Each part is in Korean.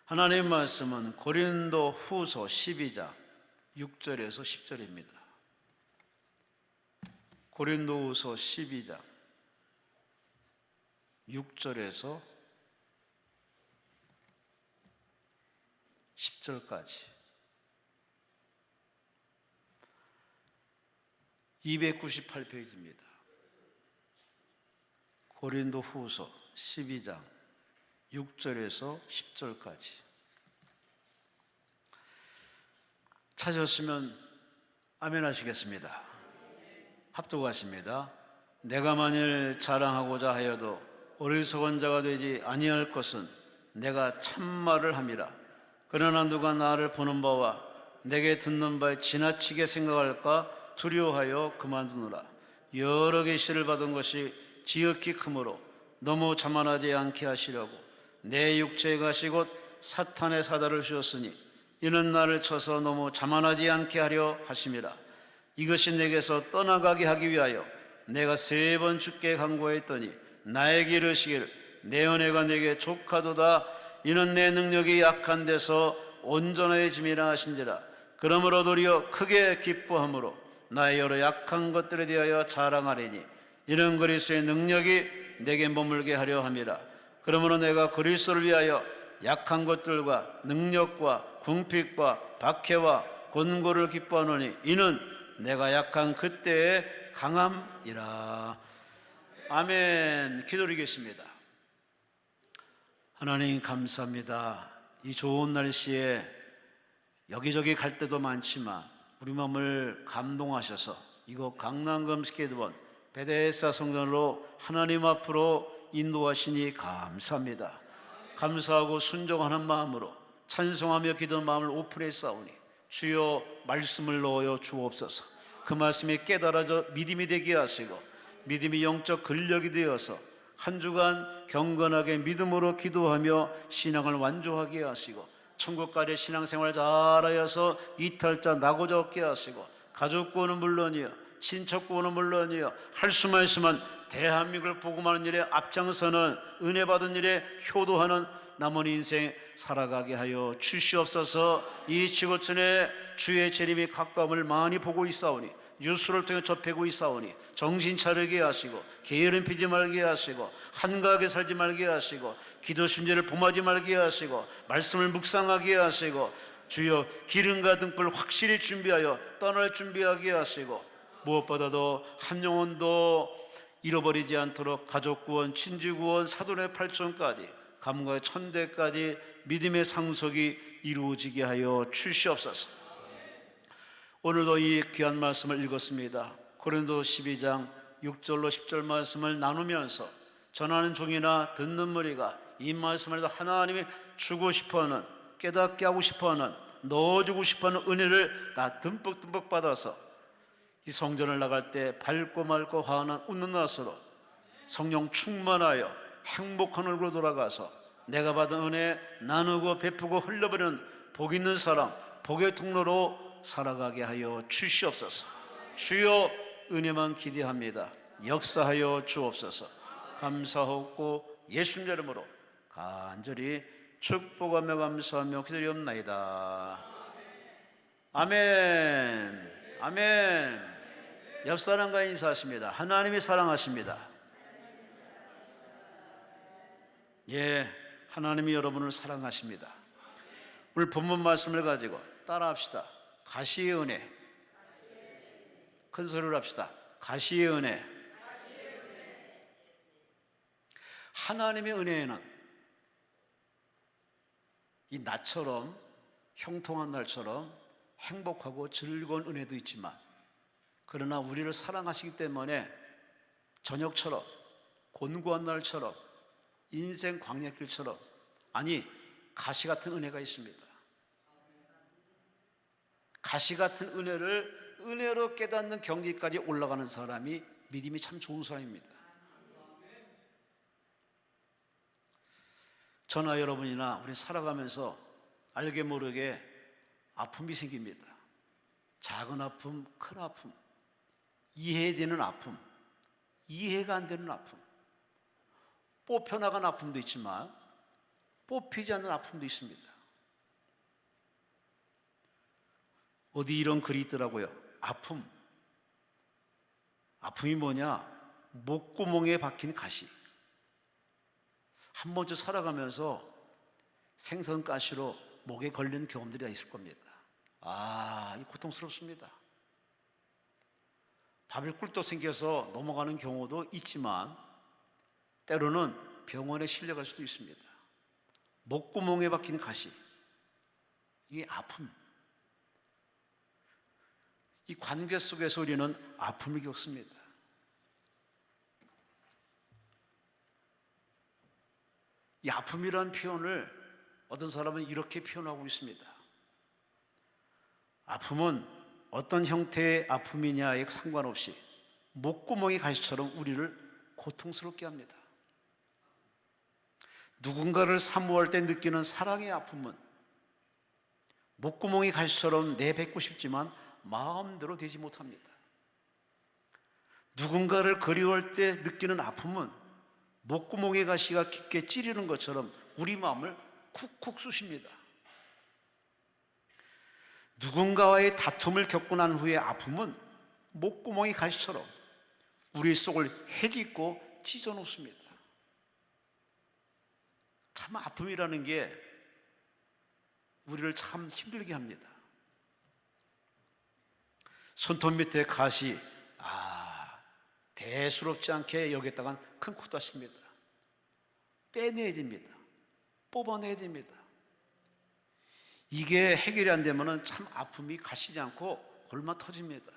하나님 말씀은 고린도 후서 12장 6절에서 10절입니다. 고린도 후서 12장 6절에서 10절까지 298페이지입니다. 고린도 후서 12장 6절에서 10절까지 찾으셨으면 아멘 하시겠습니다. 합독하십니다. 내가 만일 자랑하고자 하여도 어리석은 자가 되지 아니할 것은 내가 참말을 함이라. 그러나 누가 나를 보는 바와 내게 듣는 바에 지나치게 생각할까 두려워하여 그만두느라. 여러 계시를 받은 것이 지극히 크므로 너무 자만하지 않게 하시려고 내 육체의 가시 곧 사탄의 사다를 주었으니 이는 나를 쳐서 너무 자만하지 않게 하려 하심이라. 이것이 내게서 떠나가게 하기 위하여 내가 3번 주께 간구하였더니 나에게 이르시기를 내 은혜가 내게 족하도다. 이는 내 능력이 약한 데서 온전해짐이라 하신지라. 그러므로 도리어 크게 기뻐함으로 나의 여러 약한 것들에 대하여 자랑하리니 이는 그리스도의 능력이 내게 머물게 하려 함이라. 그러므로 내가 그리스도를 위하여 약한 것들과 능력과 궁핍과 박해와 곤고를 기뻐하노니 이는 내가 약한 그때의 강함이라. 아멘. 기도드리겠습니다. 하나님 감사합니다. 이 좋은 날씨에 여기저기 갈 때도 많지만 우리 마음을 감동하셔서 이곳 강남금 스케이트원 베데스다 성전으로 하나님 앞으로 인도하시니 감사합니다. 감사하고 순종하는 마음으로 찬송하며 기도하는 마음을 오픈해 싸우니 주여 말씀을 넣어 주옵소서. 그 말씀이 깨달아져 믿음이 되게 하시고 믿음이 영적 근력이 되어서 한 주간 경건하게 믿음으로 기도하며 신앙을 완조하게 하시고 천국까지 신앙생활 잘하여서 이탈자 나고자 얻게 하시고 가족 구원은 물론이요 친척 구원은 물론이요 할 수만 있으면 대한민국을 복음하는 일에 앞장서는 은혜 받은 일에 효도하는 남은 인생 살아가게 하여 주시옵소서. 이 지구촌에 주의 재림이 가까움을 많이 보고 있사오니 뉴스를 통해 접하고 있사오니 정신 차리게 하시고 게으름 피지 말게 하시고 한가하게 살지 말게 하시고 기도 심지를 범하지 말게 하시고 말씀을 묵상하게 하시고 주여 기름과 등불 확실히 준비하여 떠날 준비하게 하시고 무엇보다도 한 영혼도 잃어버리지 않도록 가족 구원, 친지 구원, 사돈의 8천까지 감과의 천대까지 믿음의 상속이 이루어지게 하여 주시옵소서. 오늘도 이 귀한 말씀을 읽었습니다. 고린도 12장 6절로 10절 말씀을 나누면서 전하는 종이나 듣는 무리가 이 말씀을 하나님이 주고 싶어하는, 깨닫게 하고 싶어하는, 넣어주고 싶어하는 은혜를 다 듬뿍듬뿍 받아서 이 성전을 나갈 때 밝고 맑고 환한 웃는 낯으로 성령 충만하여 행복한 얼굴로 돌아가서 내가 받은 은혜 나누고 베푸고 흘려버리는 복 있는 사람, 복의 통로로 살아가게 하여 주시옵소서. 주여 은혜만 기대합니다. 역사하여 주옵소서. 감사하고 예수님 이름으로 간절히 축복하며 감사하며 기도리옵나이다. 아멘. 아멘. 옆 사람과 인사하십니다. 하나님이 사랑하십니다. 예, 하나님이 여러분을 사랑하십니다. 오늘 본문 말씀을 가지고 따라합시다. 가시의 은혜. 큰 소리로 합시다. 가시의 은혜. 하나님의 은혜에는 이 낮처럼 형통한 날처럼 행복하고 즐거운 은혜도 있지만 그러나 우리를 사랑하시기 때문에 저녁처럼 곤고한 날처럼 인생 광야길처럼 아니 가시 같은 은혜가 있습니다. 가시 같은 은혜를 은혜로 깨닫는 경지까지 올라가는 사람이 믿음이 참 좋은 사람입니다. 저나 여러분이나 우리 살아가면서 알게 모르게 아픔이 생깁니다. 작은 아픔, 큰 아픔, 이해되는 아픔, 이해가 안 되는 아픔, 뽑혀나간 아픔도 있지만 뽑히지 않는 아픔도 있습니다. 어디 이런 글이 있더라고요. 아픔이 뭐냐? 목구멍에 박힌 가시. 한 번쯤 살아가면서 생선가시로 목에 걸리는 경험들이 다 있을 겁니다. 이 고통스럽습니다. 밥을 꿀떡 생겨서 넘어가는 경우도 있지만 때로는 병원에 실려갈 수도 있습니다. 목구멍에 박힌 가시, 이게 아픔. 이 관계 속에서 우리는 아픔을 겪습니다. 이 아픔이라는 표현을 어떤 사람은 이렇게 표현하고 있습니다. 아픔은 어떤 형태의 아픔이냐에 상관없이 목구멍이 가시처럼 우리를 고통스럽게 합니다. 누군가를 사모할 때 느끼는 사랑의 아픔은 목구멍이 가시처럼 내뱉고 싶지만 마음대로 되지 못합니다. 누군가를 그리워할 때 느끼는 아픔은 목구멍의 가시가 깊게 찌르는 것처럼 우리 마음을 쿡쿡 쑤십니다. 누군가와의 다툼을 겪고 난 후의 아픔은 목구멍이 가시처럼 우리 속을 헤집고 찢어 놓습니다. 참 아픔이라는 게 우리를 참 힘들게 합니다. 손톱 밑에 가시, 대수롭지 않게 여겼다간 큰 코 다칩니다. 빼내야 됩니다. 뽑아내야 됩니다. 이게 해결이 안 되면 참 아픔이 가시지 않고 골마 터집니다.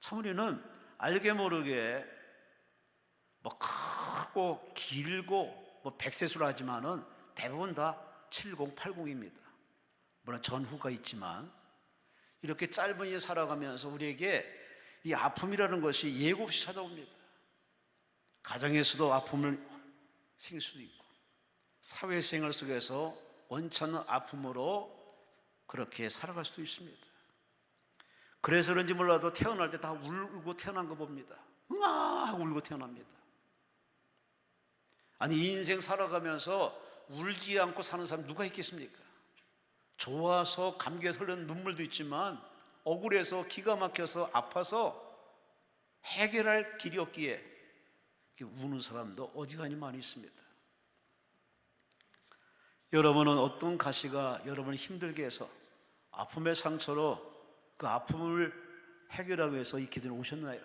참 우리는 알게 모르게 크고 길고 백세수를 하지만은 대부분 다 70, 80입니다. 물론 전후가 있지만 이렇게 짧은 일 살아가면서 우리에게 이 아픔이라는 것이 예고 없이 찾아옵니다. 가정에서도 아픔을 생길 수도 있고 사회생활 속에서 원치 않는 아픔으로 그렇게 살아갈 수도 있습니다. 그래서 그런지 몰라도 태어날 때 다 울고 태어난 거 봅니다. 응아 하고 울고 태어납니다. 아니 인생 살아가면서 울지 않고 사는 사람 누가 있겠습니까? 좋아서 감기에 흘리는 눈물도 있지만 억울해서 기가 막혀서 아파서 해결할 길이 없기에 우는 사람도 어지간히 많이 있습니다. 여러분은 어떤 가시가 여러분을 힘들게 해서 아픔의 상처로 그 아픔을 해결하기 위해서 이 기도에 오셨나요?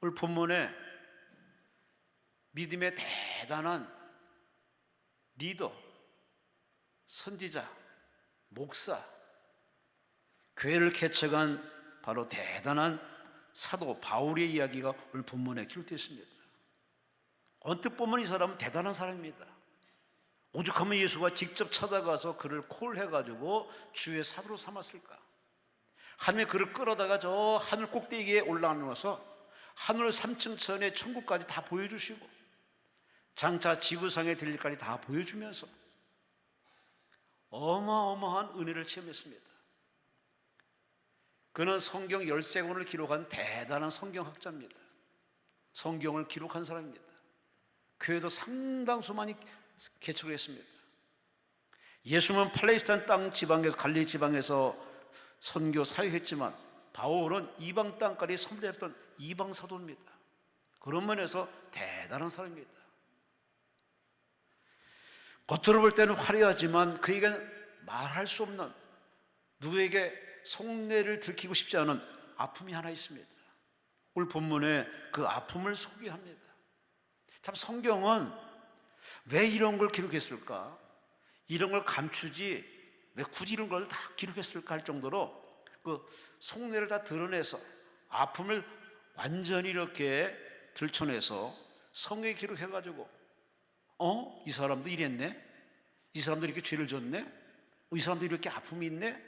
오늘 본문에 믿음의 대단한 리더, 선지자, 목사, 교회를 개척한 바로 대단한 사도 바울의 이야기가 오늘 본문에 기록되어 있습니다. 언뜻 보면 이 사람은 대단한 사람입니다. 오죽하면 예수가 직접 찾아가서 그를 콜해가지고 주의 사도로 삼았을까? 하나님의 그를 끌어다가 저 하늘 꼭대기에 올라가서 하늘 3층 천에 천국까지 다 보여주시고 장차 지구상에 들릴 일까지 다 보여주면서 어마어마한 은혜를 체험했습니다. 그는 성경 13권을 기록한 대단한 성경학자입니다. 성경을 기록한 사람입니다. 교회도 상당수 많이 개척을 했습니다. 예수는 팔레스타인 땅 지방에서 갈릴리 지방에서 선교 사역했지만 바울은 이방 땅까지 선교했던 이방 사도입니다. 그런 면에서 대단한 사람입니다. 겉으로 볼 때는 화려하지만 그에게는 말할 수 없는 누구에게 속내를 들키고 싶지 않은 아픔이 하나 있습니다. 오늘 본문에 그 아픔을 소개합니다. 참 성경은 왜 이런 걸 기록했을까? 이런 걸 감추지 왜 굳이 이런 걸 다 기록했을까 할 정도로 그 속내를 다 드러내서 아픔을 완전히 이렇게 들춰내서 성경에 기록해가지고 이 사람도 이랬네? 이 사람도 이렇게 죄를 졌네? 이 사람도 이렇게 아픔이 있네?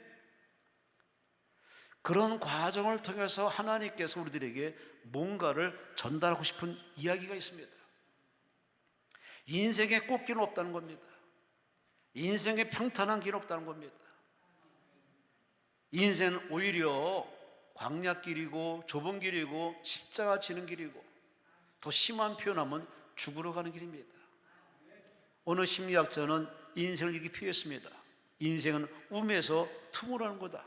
그런 과정을 통해서 하나님께서 우리들에게 뭔가를 전달하고 싶은 이야기가 있습니다. 인생에 꽃길은 없다는 겁니다. 인생에 평탄한 길은 없다는 겁니다. 인생은 오히려 광야길이고 좁은 길이고 십자가 지는 길이고 더 심한 표현하면 죽으러 가는 길입니다. 어느 심리학자는 인생을 이렇게 표현했습니다. 인생은 움에서 틈으로 하는 거다.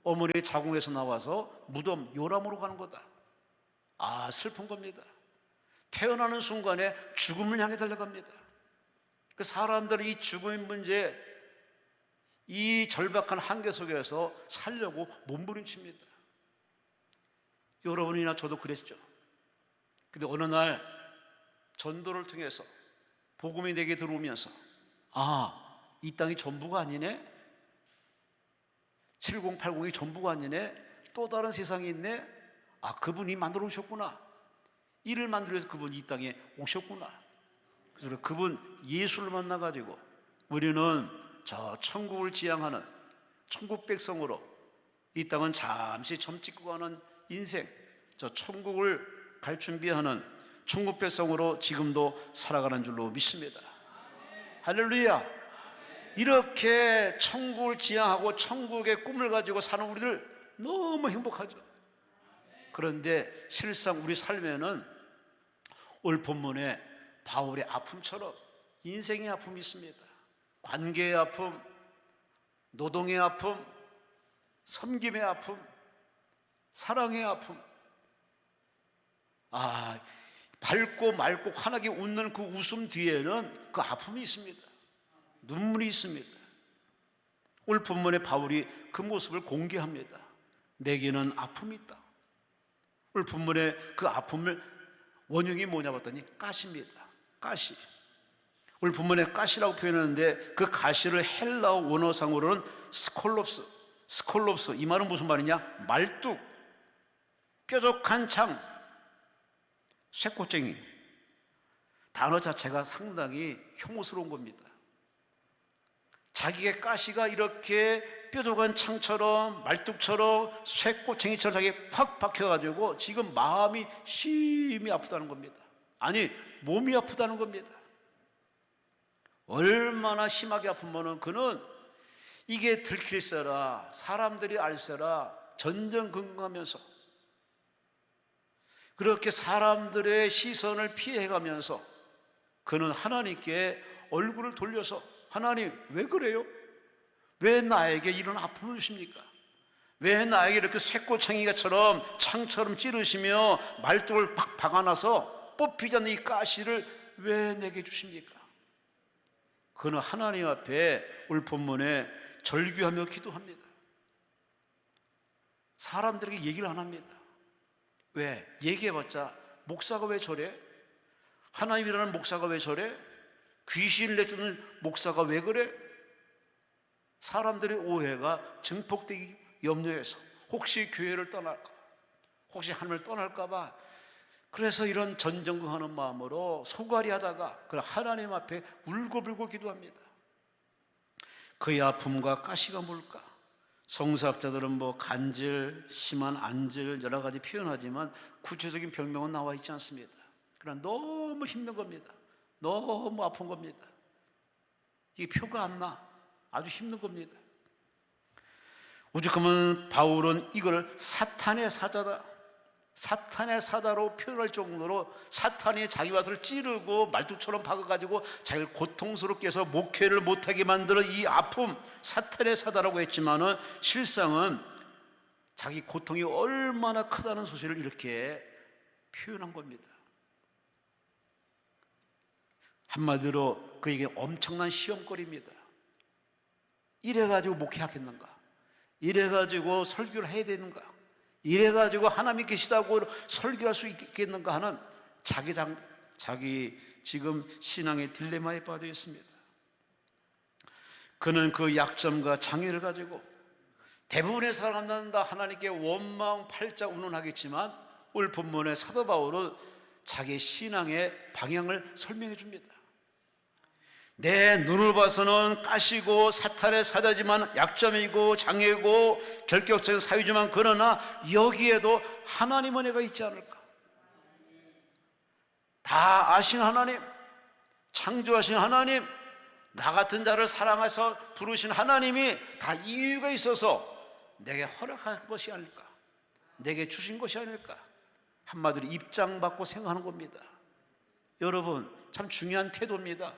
어머니의 자궁에서 나와서 무덤 요람으로 가는 거다. 아, 슬픈 겁니다. 태어나는 순간에 죽음을 향해 달려갑니다. 그 사람들은 이 죽음의 문제, 이 절박한 한계 속에서 살려고 몸부림칩니다. 여러분이나 저도 그랬죠. 근데 어느 날 전도를 통해서 복음이 내게 들어오면서, 아, 이 땅이 전부가 아니네, 7080이 전부가 아니네, 또 다른 세상이 있네, 아, 그분이 만들어 오셨구나, 이를 만들기 위해서 그분이 이 땅에 오셨구나. 그래서 그분 예수를 만나가지고 우리는 저 천국을 지향하는 천국 백성으로 이 땅은 잠시 점찍고 가는 인생, 저 천국을 갈 준비하는 천국 백성으로 지금도 살아가는 줄로 믿습니다. 할렐루야. 이렇게 천국을 지향하고 천국의 꿈을 가지고 사는 우리들 너무 행복하죠. 그런데 실상 우리 삶에는 오늘 본문에 바울의 아픔처럼 인생의 아픔이 있습니다. 관계의 아픔, 노동의 아픔, 섬김의 아픔, 사랑의 아픔. 아, 밝고 맑고 환하게 웃는 그 웃음 뒤에는 그 아픔이 있습니다. 눈물이 있습니다. 오늘 본문에 바울이 그 모습을 공개합니다. 내게는 아픔이 있다. 오늘 본문에 그 아픔을 원흉이 뭐냐 봤더니 가시입니다. 가시. 오늘 본문에 가시라고 표현하는데 그 가시를 헬라어 원어상으로는 스콜롭스. 이 말은 무슨 말이냐? 말뚝, 뾰족한 창, 쇠꼬쟁이. 단어 자체가 상당히 혐오스러운 겁니다. 자기의 가시가 이렇게 뾰족한 창처럼 말뚝처럼 쇠꼬챙이처럼 자기에 팍 박혀가지고 지금 마음이 심히 아프다는 겁니다. 아니, 몸이 아프다는 겁니다. 얼마나 심하게 아프면은 그는 이게 들킬세라, 사람들이 알세라 전전긍긍하면서 그렇게 사람들의 시선을 피해가면서 그는 하나님께 얼굴을 돌려서, 하나님 왜 그래요? 왜 나에게 이런 아픔을 주십니까? 왜 나에게 이렇게 쇠꼬챙이처럼 창처럼 찌르시며 말뚝을 팍 박아놔서 뽑히지 않는 이 가시를 왜 내게 주십니까? 그는 하나님 앞에 오늘 본문에 절규하며 기도합니다. 사람들에게 얘기를 안 합니다. 왜? 얘기해봤자 목사가 왜 저래? 하나님이라는 목사가 왜 저래? 귀신을 내쫓는 목사가 왜 그래? 사람들의 오해가 증폭되기 염려해서 혹시 교회를 떠날까, 혹시 하나님을 떠날까 봐, 그래서 이런 전전긍긍하는 마음으로 소갈이 하다가 하나님 앞에 울고불고 기도합니다. 그의 아픔과 가시가 뭘까? 성서학자들은 뭐 간질, 심한 안질 여러 가지 표현하지만 구체적인 병명은 나와 있지 않습니다. 그러나 너무 힘든 겁니다. 너무 아픈 겁니다. 이게 표가 안 나. 아주 힘든 겁니다. 오죽하면 바울은 이걸 사탄의 사자다, 사탄의 사자로 표현할 정도로 사탄이 자기 와서를 찌르고 말뚝처럼 박아가지고 자기를 고통스럽게 해서 목회를 못하게 만드는 이 아픔, 사탄의 사자라고 했지만은 실상은 자기 고통이 얼마나 크다는 소식을 이렇게 표현한 겁니다. 한마디로 그에게 엄청난 시험거리입니다. 이래가지고 목회하겠는가? 이래가지고 설교를 해야 되는가? 이래가지고 하나님이 계시다고 설교할 수 있겠는가 하는 자기 지금 신앙의 딜레마에 빠져 있습니다. 그는 그 약점과 장애를 가지고 대부분의 사람들은 다 하나님께 원망 팔자 운운하겠지만 오늘 본문의 사도 바울은 자기의 신앙의 방향을 설명해 줍니다. 내 눈을 봐서는 가시고 사탄의 사자지만 약점이고 장애고 결격적인 사유지만 그러나 여기에도 하나님 은혜가 있지 않을까? 다 아신 하나님, 창조하신 하나님, 나 같은 자를 사랑해서 부르신 하나님이 다 이유가 있어서 내게 허락한 것이 아닐까? 내게 주신 것이 아닐까? 한마디로 입장받고 생각하는 겁니다. 여러분, 참 중요한 태도입니다.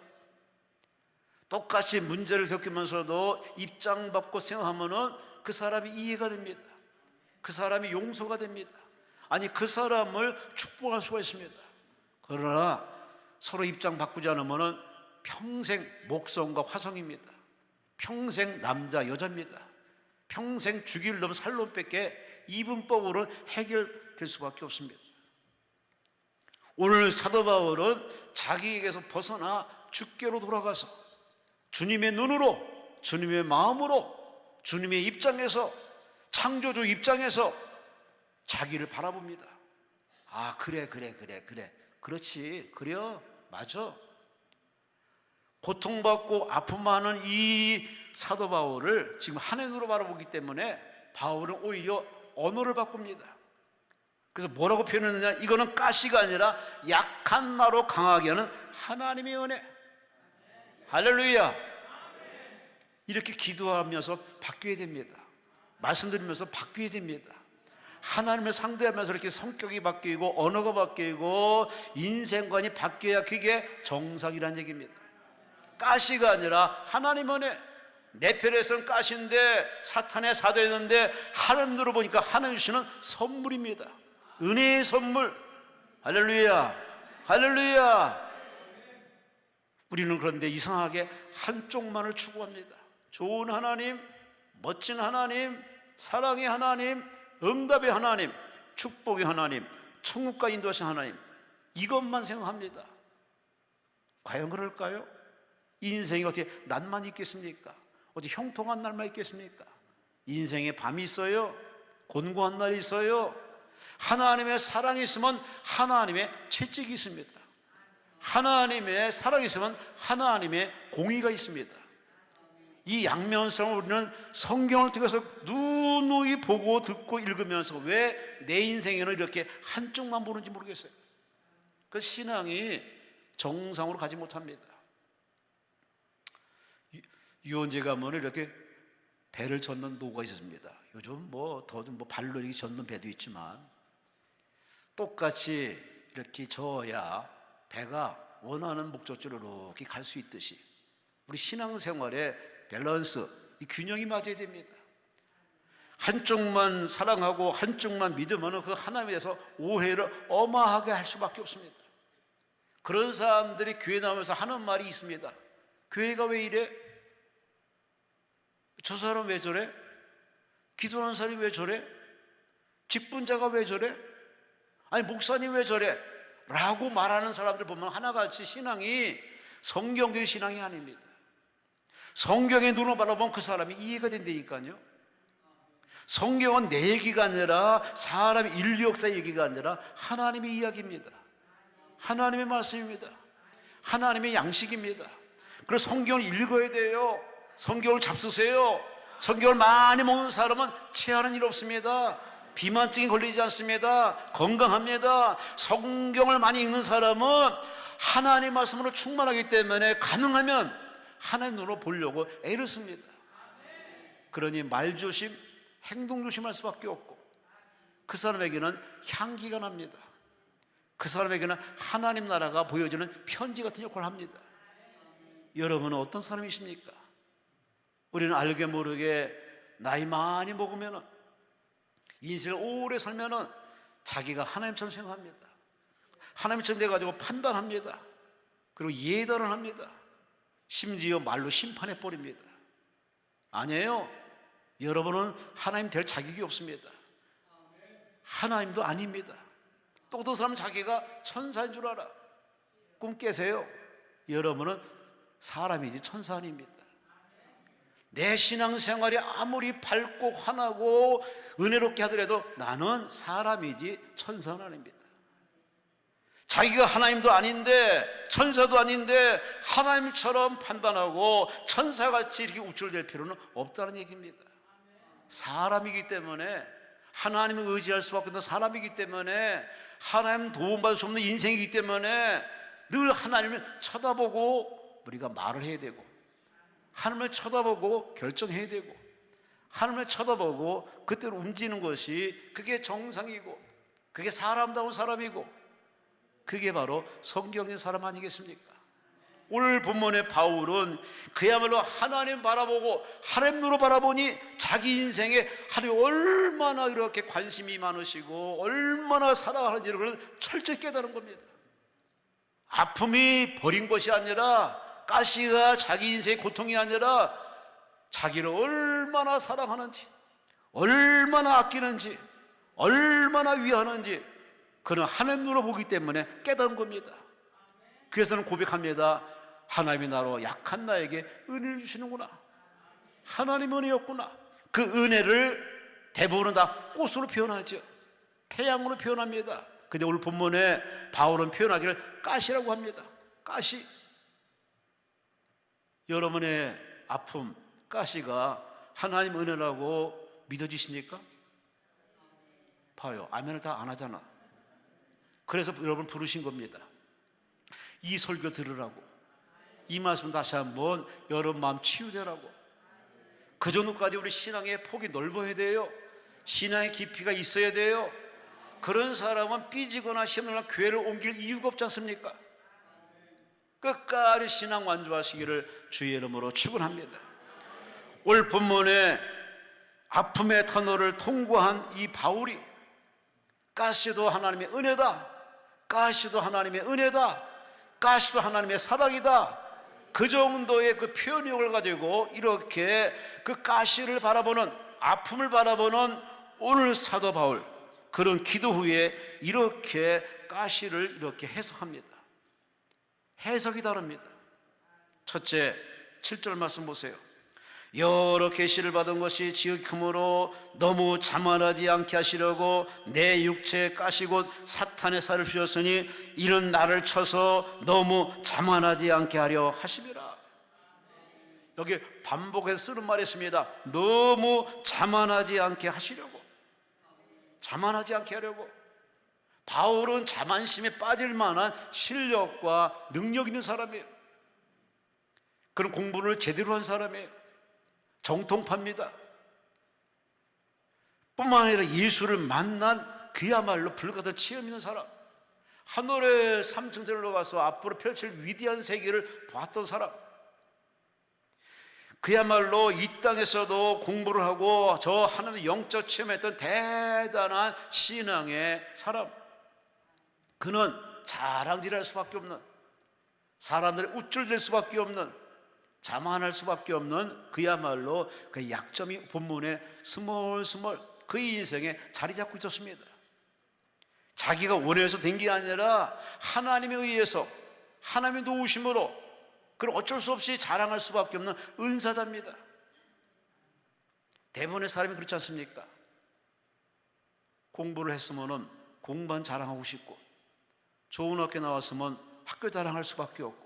똑같이 문제를 겪으면서도 입장받고 생각하면은 그 사람이 이해가 됩니다. 그 사람이 용서가 됩니다. 아니, 그 사람을 축복할 수가 있습니다. 그러나 서로 입장 바꾸지 않으면 평생 목성과 화성입니다. 평생 남자 여자입니다. 평생 죽일 놈 살 놈밖에 이분법으로는 해결될 수밖에 없습니다. 오늘 사도 바울은 자기에게서 벗어나 주께로 돌아가서 주님의 눈으로, 주님의 마음으로, 주님의 입장에서, 창조주 입장에서 자기를 바라봅니다. 아, 그래. 그렇지. 그래요. 맞아. 고통받고 아픔 많은 이 사도 바울을 지금 하나의 눈으로 바라보기 때문에 바울은 오히려 언어를 바꿉니다. 그래서 뭐라고 표현했느냐? 이거는 가시가 아니라 약한 나로 강하게 하는 하나님의 은혜. 할렐루야. 이렇게 기도하면서 바뀌어야 됩니다. 말씀드리면서 바뀌어야 됩니다. 하나님을 상대하면서 이렇게 성격이 바뀌고 언어가 바뀌고 인생관이 바뀌어야 그게 정상이라는 얘기입니다. 가시가 아니라 하나님의 은혜. 내 편에서는 가시인데 사탄의 사도였는데 하나님으로 보니까 하나님 주시는 선물입니다. 은혜의 선물. 할렐루야. 할렐루야. 우리는 그런데 이상하게 한쪽만을 추구합니다. 좋은 하나님, 멋진 하나님, 사랑의 하나님, 응답의 하나님, 축복의 하나님, 천국과 인도하신 하나님, 이것만 생각합니다. 과연 그럴까요? 인생이 어떻게 낮만 있겠습니까? 어디 형통한 날만 있겠습니까? 인생에 밤이 있어요. 곤고한 날이 있어요. 하나님의 사랑이 있으면 하나님의 채찍이 있습니다. 하나님의 사랑이 있으면 하나님의 공의가 있습니다. 이 양면성을 우리는 성경을 통해서 누누이 보고 듣고 읽으면서 왜 내 인생에는 이렇게 한쪽만 보는지 모르겠어요. 그 신앙이 정상으로 가지 못합니다. 유원재 가면 이렇게 배를 젓는 노가 있었습니다. 요즘 더좀 발로 이렇게 젓는 배도 있지만 똑같이 이렇게 저어야 배가 원하는 목적지로 이렇게 갈 수 있듯이 우리 신앙생활의 밸런스, 이 균형이 맞아야 됩니다. 한쪽만 사랑하고 한쪽만 믿으면 그 하나님에 대해서 오해를 어마하게 할 수밖에 없습니다. 그런 사람들이 교회 나오면서 하는 말이 있습니다. 교회가 왜 이래? 저 사람 왜 저래? 기도하는 사람이 왜 저래? 직분자가 왜 저래? 아니 목사님 왜 저래? 라고 말하는 사람들 보면 하나같이 신앙이 성경적인 신앙이 아닙니다. 성경의 눈으로 바라보면 그 사람이 이해가 된다니까요. 성경은 내 얘기가 아니라 사람 인류 역사의 얘기가 아니라 하나님의 이야기입니다. 하나님의 말씀입니다. 하나님의 양식입니다. 그래서 성경을 읽어야 돼요. 성경을 잡수세요. 성경을 많이 먹는 사람은 체하는 일 없습니다. 비만증이 걸리지 않습니다. 건강합니다. 성경을 많이 읽는 사람은 하나님의 말씀으로 충만하기 때문에 가능하면 하나님 눈으로 보려고 애를 씁니다. 그러니 말조심, 행동조심할 수밖에 없고 그 사람에게는 향기가 납니다. 그 사람에게는 하나님 나라가 보여주는 편지 같은 역할을 합니다. 여러분은 어떤 사람이십니까? 우리는 알게 모르게 나이 많이 먹으면 인생을 오래 살면 자기가 하나님처럼 생각합니다. 하나님처럼 돼가지고 판단합니다. 그리고 예단을 합니다. 심지어 말로 심판해버립니다. 아니에요. 여러분은 하나님 될 자격이 없습니다. 하나님도 아닙니다. 또 어떤 사람은 자기가 천사인 줄 알아. 꿈 깨세요. 여러분은 사람이지 천사 아닙니다. 내 신앙생활이 아무리 밝고 환하고 은혜롭게 하더라도 나는 사람이지 천사는 아닙니다. 자기가 하나님도 아닌데 천사도 아닌데 하나님처럼 판단하고 천사같이 이렇게 우쭐댈 필요는 없다는 얘기입니다. 사람이기 때문에 하나님을 의지할 수밖에 없는 사람이기 때문에 하나님 도움받을 수 없는 인생이기 때문에 늘 하나님을 쳐다보고 우리가 말을 해야 되고 하나님을 쳐다보고 결정해야 되고 하나님을 쳐다보고 그때로 움직이는 것이 그게 정상이고 그게 사람다운 사람이고 그게 바로 성경의 사람 아니겠습니까? 오늘 본문의 바울은 그야말로 하나님 바라보고 하나님 눈으로 바라보니 자기 인생에 하나님 얼마나 이렇게 관심이 많으시고 얼마나 사랑하는지를 그런 철저히 깨달은 겁니다. 아픔이 버린 것이 아니라, 가시가 자기 인생의 고통이 아니라 자기를 얼마나 사랑하는지, 얼마나 아끼는지, 얼마나 위하는지 그는 하나님 눈으로 보기 때문에 깨달은 겁니다. 그래서는 고백합니다. 하나님이 나로 약한 나에게 은혜를 주시는구나. 하나님 은혜였구나. 그 은혜를 대부분은 다 꽃으로 표현하죠. 태양으로 표현합니다. 근데 오늘 본문에 바울은 표현하기를 가시라고 합니다. 가시. 여러분의 아픔, 가시가 하나님 은혜라고 믿어지십니까? 봐요. 아멘을 다 안 하잖아. 그래서 여러분 부르신 겁니다. 이 설교 들으라고, 이 말씀 다시 한번 여러분 마음 치유되라고. 그 정도까지 우리 신앙의 폭이 넓어야 돼요. 신앙의 깊이가 있어야 돼요. 그런 사람은 삐지거나 시험을 교회를 옮길 이유가 없지 않습니까? 끝까지 신앙 완주하시기를 주의 이름으로 축원합니다. 오늘 본문에 아픔의 터널을 통과한 이 바울이 가시도 하나님의 은혜다, 가시도 하나님의 은혜다, 가시도 하나님의 사랑이다, 그 정도의 그 표현력을 가지고 이렇게 그 가시를 바라보는, 아픔을 바라보는 오늘 사도 바울, 그런 기도 후에 이렇게 가시를 이렇게 해석합니다. 해석이 다릅니다. 첫째, 7절 말씀 보세요. 여러 계시를 받은 것이 지극히 크므로 너무 자만하지 않게 하시려고 내 육체에 가시 곧 사탄의 살을 주셨으니 이는 나를 쳐서 너무 자만하지 않게 하려 하심이라. 여기 반복해서 쓰는 말이 있습니다. 너무 자만하지 않게 하시려고, 자만하지 않게 하려고. 바울은 자만심에 빠질 만한 실력과 능력 있는 사람이에요. 그런 공부를 제대로 한 사람이에요. 정통파입니다. 뿐만 아니라 예수를 만난 그야말로 불가사의 체험 있는 사람, 하늘의 삼층전으로 가서 앞으로 펼칠 위대한 세계를 봤던 사람, 그야말로 이 땅에서도 공부를 하고 저 하나님의 영적 체험했던 대단한 신앙의 사람. 그는 자랑질할 수밖에 없는, 사람들의 우쭐댈 수밖에 없는, 자만할 수밖에 없는 그야말로 그 약점이 본문에 스멀스멀 그의 인생에 자리 잡고 있었습니다. 자기가 원해서 된 게 아니라 하나님에 의해서, 하나님의 도우심으로, 그럼 어쩔 수 없이 자랑할 수밖에 없는 은사자입니다. 대부분의 사람이 그렇지 않습니까? 공부를 했으면 공부만 자랑하고 싶고, 좋은 학교 나왔으면 학교 자랑할 수밖에 없고,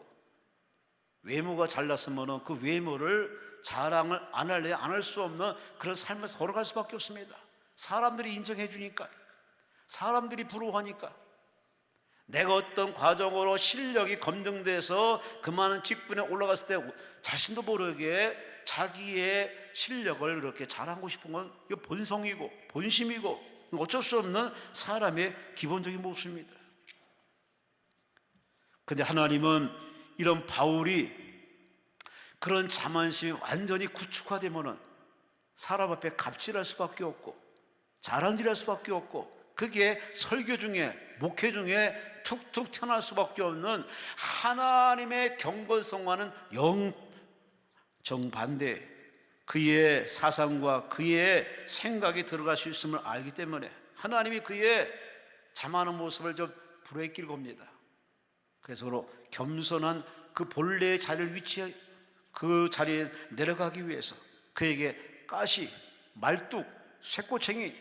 외모가 잘났으면 그 외모를 자랑을 안 할래 안 할 수 없는 그런 삶에서 걸어갈 수밖에 없습니다. 사람들이 인정해 주니까, 사람들이 부러워하니까. 내가 어떤 과정으로 실력이 검증돼서 그 많은 직분에 올라갔을 때 자신도 모르게 자기의 실력을 이렇게 자랑하고 싶은 건 이거 본성이고 본심이고 어쩔 수 없는 사람의 기본적인 모습입니다. 그런데 하나님은 이런 바울이 그런 자만심이 완전히 구축화되면은 사람 앞에 갑질할 수밖에 없고 자랑질할 수밖에 없고, 그게 설교 중에, 목회 중에 툭툭 튀어나올 수밖에 없는 하나님의 경건성과는 정반대 그의 사상과 그의 생각이 들어갈 수 있음을 알기 때문에 하나님이 그의 자만한 모습을 좀 브레이크를 겁니다. 그래서 겸손한 그 본래의 자리를 위치해 그 자리에 내려가기 위해서 그에게 가시, 말뚝, 쇠꼬챙이,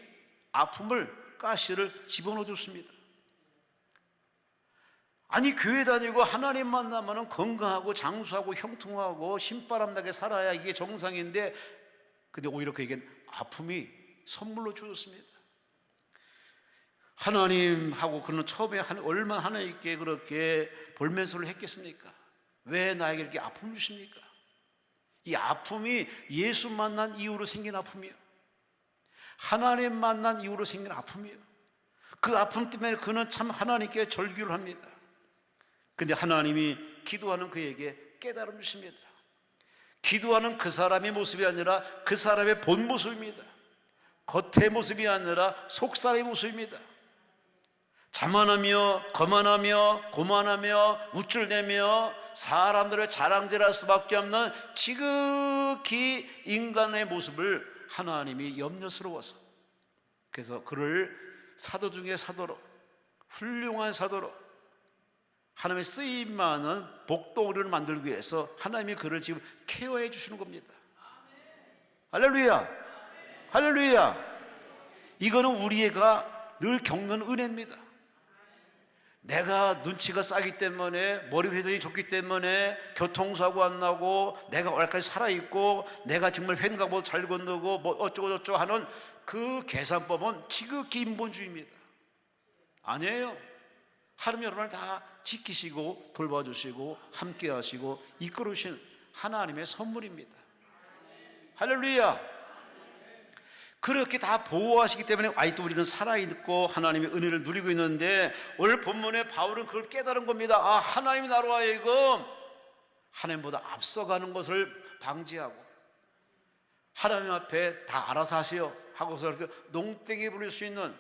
아픔을, 가시를 집어넣어 줬습니다. 아니, 교회 다니고 하나님 만나면 건강하고 장수하고 형통하고 신바람 나게 살아야 이게 정상인데, 근데 오히려 그에겐 아픔이 선물로 주었습니다. 하나님하고 그는 처음에 얼마나 하나님께 그렇게 볼면서를 했겠습니까? 왜 나에게 이렇게 아픔을 주십니까? 이 아픔이 예수 만난 이후로 생긴 아픔이에요. 하나님 만난 이후로 생긴 아픔이에요. 그 아픔 때문에 그는 참 하나님께 절규를 합니다. 근데 하나님이 기도하는 그에게 깨달음을 주십니다. 기도하는 그 사람의 모습이 아니라 그 사람의 본 모습입니다. 겉의 모습이 아니라 속사의 모습입니다. 자만하며 거만하며 고만하며 우쭐대며 사람들의 자랑질할 수밖에 없는 지극히 인간의 모습을 하나님이 염려스러워서, 그래서 그를 사도 중에 사도로, 훌륭한 사도로, 하나님의 쓰임 많은 복덩어리를 만들기 위해서 하나님이 그를 지금 케어해 주시는 겁니다. 할렐루야, 할렐루야. 이거는 우리가 늘 겪는 은혜입니다. 내가 눈치가 싸기 때문에, 머리 회전이 좋기 때문에 교통사고 안 나고, 내가 얼까지 살아있고, 내가 정말 횡가보도 잘 건너고 뭐 어쩌고저쩌고 하는 그 계산법은 지극히 인본주의입니다. 아니에요. 하나님 여러분을 다 지키시고 돌봐주시고 함께 하시고 이끌으신 하나님의 선물입니다. 할렐루야. 그렇게 다 보호하시기 때문에 아직도 우리는 살아있고 하나님의 은혜를 누리고 있는데, 오늘 본문에 바울은 그걸 깨달은 겁니다. 아, 하나님이 나로 하여금 하나님보다 앞서가는 것을 방지하고 하나님 앞에 다 알아서 하세요 하고서 농땡이 부릴 수 있는,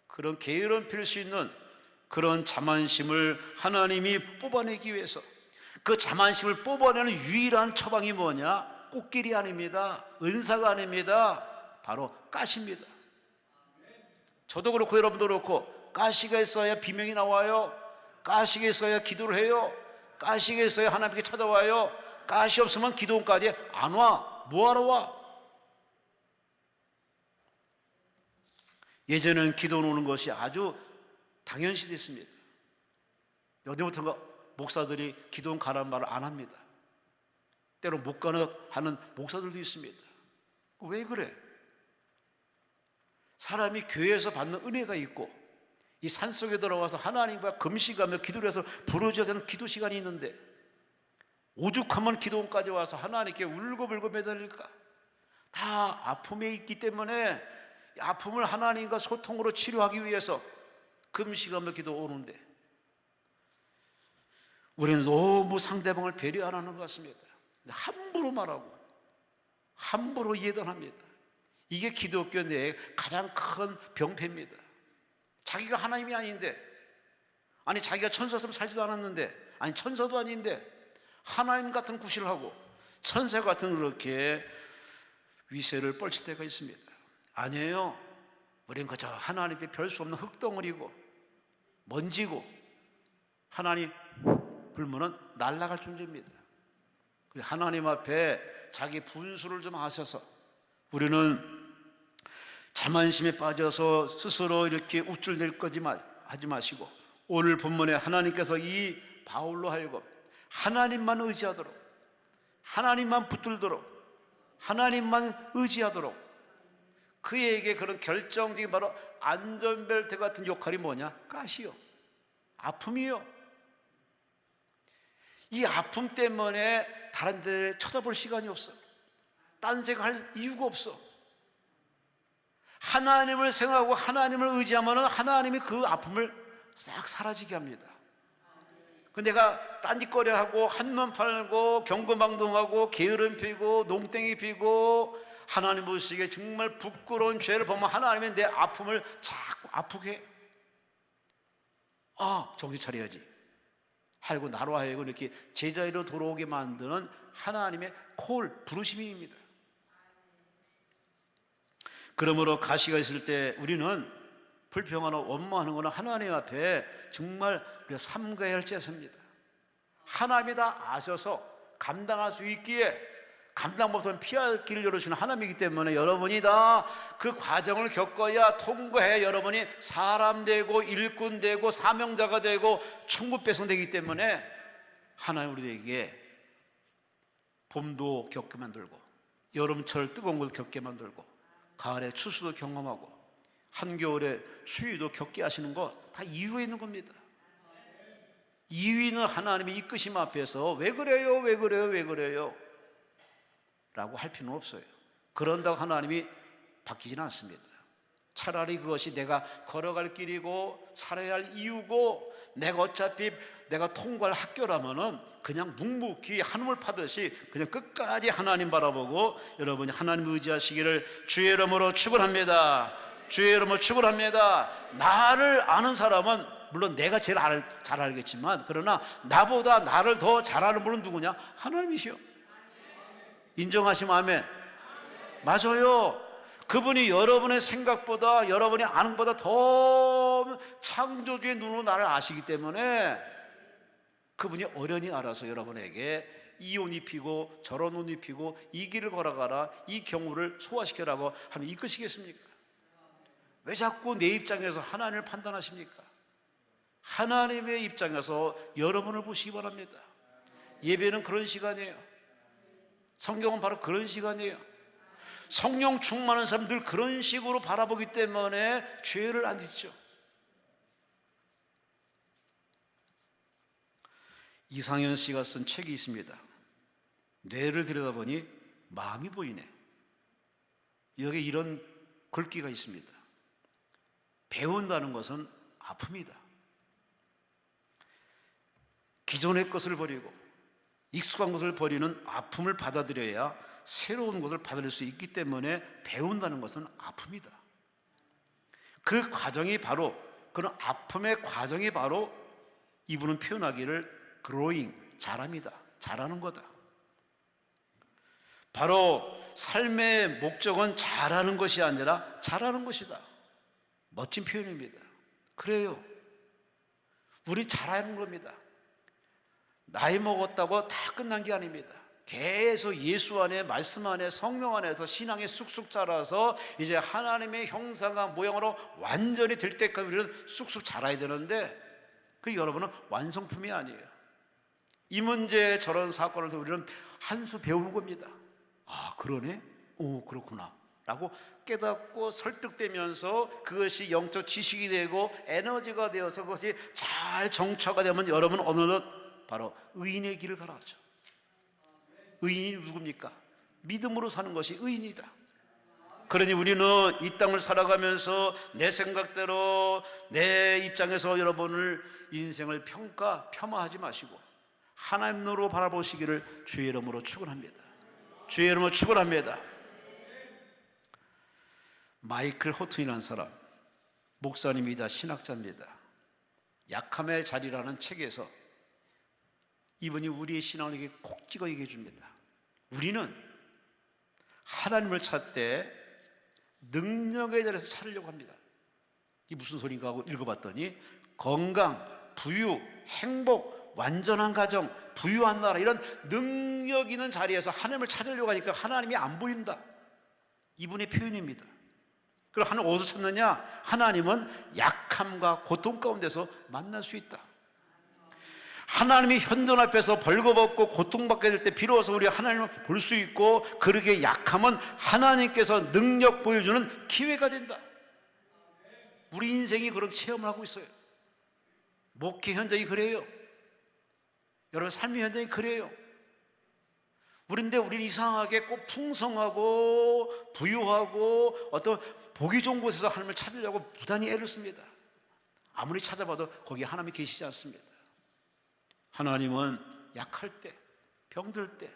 그런 게으름 필 수 있는 그런 자만심을 하나님이 뽑아내기 위해서, 그 자만심을 뽑아내는 유일한 처방이 뭐냐? 꽃길이 아닙니다. 은사가 아닙니다. 바로 가시입니다. 저도 그렇고 여러분도 그렇고, 가시가 있어야 비명이 나와요. 가시가 있어야 기도를 해요. 가시가 있어야 하나님께 찾아와요. 가시 없으면 기도원까지 안 와. 뭐하러 와? 예전에는 기도원 오는 것이 아주 당연시 됐습니다. 어디부터가 목사들이 기도원 가라는 말을 안 합니다. 때로 못 가는 하는 목사들도 있습니다. 왜 그래? 사람이 교회에서 받는 은혜가 있고, 이 산속에 들어가서 하나님과 금식하며 기도를 해서 부르짖어야 되는 기도 시간이 있는데, 오죽하면 기도원까지 와서 하나님께 울고불고 매달릴까? 다 아픔에 있기 때문에 아픔을 하나님과 소통으로 치료하기 위해서 금식하며 기도 오는데, 우리는 너무 상대방을 배려 안 하는 것 같습니다. 함부로 말하고 함부로 예단합니다. 이게 기독교 내의 가장 큰 병폐입니다. 자기가 하나님이 아닌데, 아니 자기가 천사처럼 살지도 않았는데, 아니 천사도 아닌데 하나님 같은 구실을 하고 천사 같은 그렇게 위세를 뻘칠 때가 있습니다. 아니에요. 우리는 그저 하나님께 별 수 없는 흙덩어리고 먼지고, 하나님 불면은 날아갈 존재입니다. 하나님 앞에 자기 분수를 좀 하셔서, 우리는 자만심에 빠져서 스스로 이렇게 우쭐댈 거지 하지 마시고, 오늘 본문에 하나님께서 이 바울로 하여금 하나님만 의지하도록, 하나님만 붙들도록, 하나님만 의지하도록, 그에게 그런 결정적인 바로 안전벨트 같은 역할이 뭐냐? 가시요, 아픔이요. 이 아픔 때문에 다른 데 쳐다볼 시간이 없어. 딴 생각할 이유가 없어. 하나님을 생각하고 하나님을 의지하면 하나님이 그 아픔을 싹 사라지게 합니다. 내가 딴짓거리하고 한눈 팔고 경거망동하고 게으름 피고 농땡이 피고 하나님 보시기에 정말 부끄러운 죄를 보면 하나님이 내 아픔을 자꾸 아프게 해. 아, 정신 차려야지 하고 나로 하여금 이렇게 제자리로 돌아오게 만드는 하나님의 부르심입니다. 그러므로 가시가 있을 때 우리는 불평하나 원망하는 것은 하나님 앞에 정말 우리가 삼가해야 할 죄입니다. 하나님이 다 아셔서 감당할 수 있기에, 감당 못하면 피할 길을 열어주시는 하나님이기 때문에 여러분이 다 그 과정을 겪어야, 통과해야 여러분이 사람 되고 일꾼 되고 사명자가 되고 천국 백성 되기 때문에 하나님 우리에게 봄도 겪게 만들고 여름철 뜨거운 걸 겪게 만들고 가을에 추수도 경험하고 한겨울에 추위도 겪게 하시는 거 다 이유가 있는 겁니다. 이유는 하나님의 이끄심 앞에서 왜 그래요? 왜 그래요? 왜 그래요? 라고 할 필요는 없어요. 그런다고 하나님이 바뀌지는 않습니다. 차라리 그것이 내가 걸어갈 길이고 살아야 할 이유고 내가 어차피 내가 통과할 학교라면은 그냥 묵묵히 한움을 파듯이 그냥 끝까지 하나님 바라보고 여러분이 하나님 의지하시기를 주의 이름으로 축원합니다. 주의 이름으로 축원합니다. 나를 아는 사람은 물론 내가 제일 잘 알겠지만 그러나 나보다 나를 더 잘 아는 분은 누구냐? 하나님이시요. 인정하시면 아멘. 맞아요. 그분이 여러분의 생각보다 여러분이 아는 것보다 더 창조주의 눈으로 나를 아시기 때문에 그분이 어련히 알아서 여러분에게 이 옷 입히고 저런 옷 입히고 이 길을 걸어가라, 이 경우를 소화시켜라고 하면 이끄시겠습니까? 왜 자꾸 내 입장에서 하나님을 판단하십니까? 하나님의 입장에서 여러분을 보시기 바랍니다. 예배는 그런 시간이에요. 성경은 바로 그런 시간이에요. 성령 충만한 사람 늘 그런 식으로 바라보기 때문에 죄를 안 짓죠. 이상현 씨가 쓴 책이 있습니다. 뇌를 들여다보니 마음이 보이네. 여기 이런 글귀가 있습니다. 배운다는 것은 아픔이다. 기존의 것을 버리고 익숙한 것을 버리는 아픔을 받아들여야 새로운 것을 받아들일 수 있기 때문에 배운다는 것은 아픔이다. 그 과정이 바로, 그런 아픔의 과정이 바로 이분은 표현하기를 growing, 자랍니다. 자라는 거다. 바로 삶의 목적은 잘하는 것이 아니라 잘하는 것이다. 멋진 표현입니다. 그래요. 우리 잘하는 겁니다. 나이 먹었다고 다 끝난 게 아닙니다. 계속 예수 안에, 말씀 안에, 성령 안에서 신앙이 쑥쑥 자라서 이제 하나님의 형상과 모양으로 완전히 될 때까지 우리는 쑥쑥 자라야 되는데 그 여러분은 완성품이 아니에요. 이 문제 저런 사건을 통해 우리는 한 수 배우는 겁니다. 아, 그러네? 오, 그렇구나 라고 깨닫고 설득되면서 그것이 영적 지식이 되고 에너지가 되어서 그것이 잘 정처가 되면 여러분 어느덧 바로 의인의 길을 걸어가죠. 의인이 누굽니까? 믿음으로 사는 것이 의인이다. 그러니 우리는 이 땅을 살아가면서 내 생각대로 내 입장에서 여러분을 인생을 폄하하지 마시고 하나님으로 바라보시기를 주의 이름으로 축원합니다. 주의 이름으로 축원합니다. 마이클 호튼이라는 사람, 목사님이다, 신학자입니다. 약함의 자리라는 책에서 이분이 우리의 신앙을 콕 찍어 얘기해 줍니다. 우리는 하나님을 찾되 능력에 대해서 찾으려고 합니다. 이게 무슨 소린가 하고 읽어봤더니 건강, 부유, 행복, 완전한 가정, 부유한 나라, 이런 능력 있는 자리에서 하나님을 찾으려고 하니까 하나님이 안 보인다. 이분의 표현입니다. 그럼 하나님 어디서 찾느냐? 하나님은 약함과 고통 가운데서 만날 수 있다. 하나님이 현존 앞에서 벌거벗고 고통받게 될 때 비로소 우리 하나님을 볼 수 있고, 그렇게 약함은 하나님께서 능력 보여주는 기회가 된다. 우리 인생이 그런 체험을 하고 있어요. 목회 현장이 그래요. 여러분 삶의 현장이 그래요. 우리는 이상하게 꼭 풍성하고 부유하고 어떤 보기 좋은 곳에서 하나님을 찾으려고 부단히 애를 씁니다. 아무리 찾아봐도 거기 하나님이 계시지 않습니다. 하나님은 약할 때, 병들 때,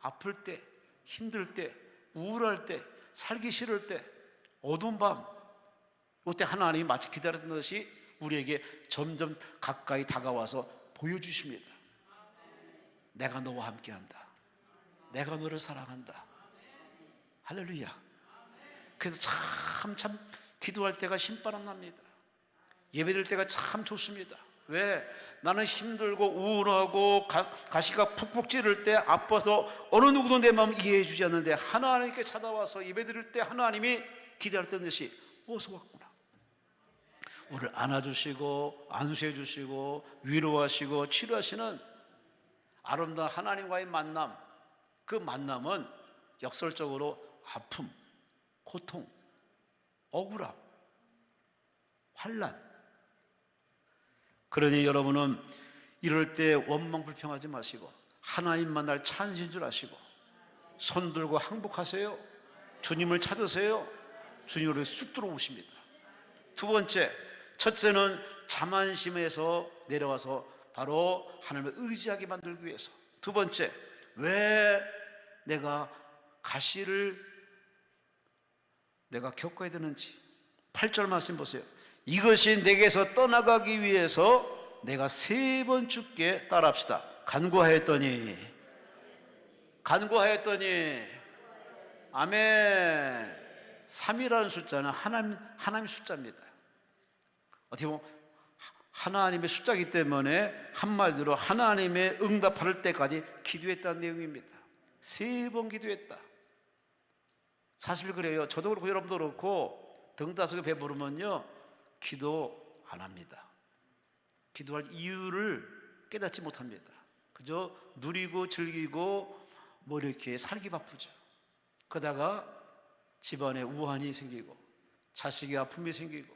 아플 때, 힘들 때, 우울할 때, 살기 싫을 때, 어두운 밤, 그때 하나님이 마치 기다렸던 것이 우리에게 점점 가까이 다가와서 보여주십니다. 내가 너와 함께한다. 내가 너를 사랑한다. 할렐루야. 그래서 참 기도할 때가 신바람 납니다. 예배드릴 때가 참 좋습니다. 왜? 나는 힘들고 우울하고 가시가 푹푹 찌를 때, 아파서 어느 누구도 내 마음 이해해 주지 않는데 하나님께 찾아와서 예배드릴 때 하나님이 기다렸던 듯이 어서 왔구나. 우리를 안아주시고 안수해 주시고 위로하시고 치료하시는 아름다운 하나님과의 만남, 그 만남은 역설적으로 아픔, 고통, 억울함, 환난. 그러니 여러분은 이럴 때 원망 불평하지 마시고 하나님만 날 찾으신 줄 아시고 손 들고 항복하세요. 주님을 찾으세요. 주님으로 쑥 들어오십니다. 두 번째, 첫째는 자만심에서 내려와서 바로 하나님을 의지하게 만들기 위해서. 두 번째, 왜 내가 가시를 내가 겪어야 되는지. 8절 말씀 보세요. 이것이 내게서 떠나가기 위해서 내가 3번 주께 따라합시다. 간구하였더니 아멘. 3이라는 숫자는 하나님의 숫자입니다. 어떻게 보면 하나님의 숫자이기 때문에 한마디로 하나님의 응답할 때까지 기도했다는 내용입니다. 3번 기도했다. 사실 그래요. 저도 그렇고 여러분도 그렇고 등다섯에 배부르면요 기도 안 합니다. 기도할 이유를 깨닫지 못합니다. 그저 누리고 즐기고 뭐 이렇게 살기 바쁘죠. 그러다가 집안에 우환이 생기고 자식의 아픔이 생기고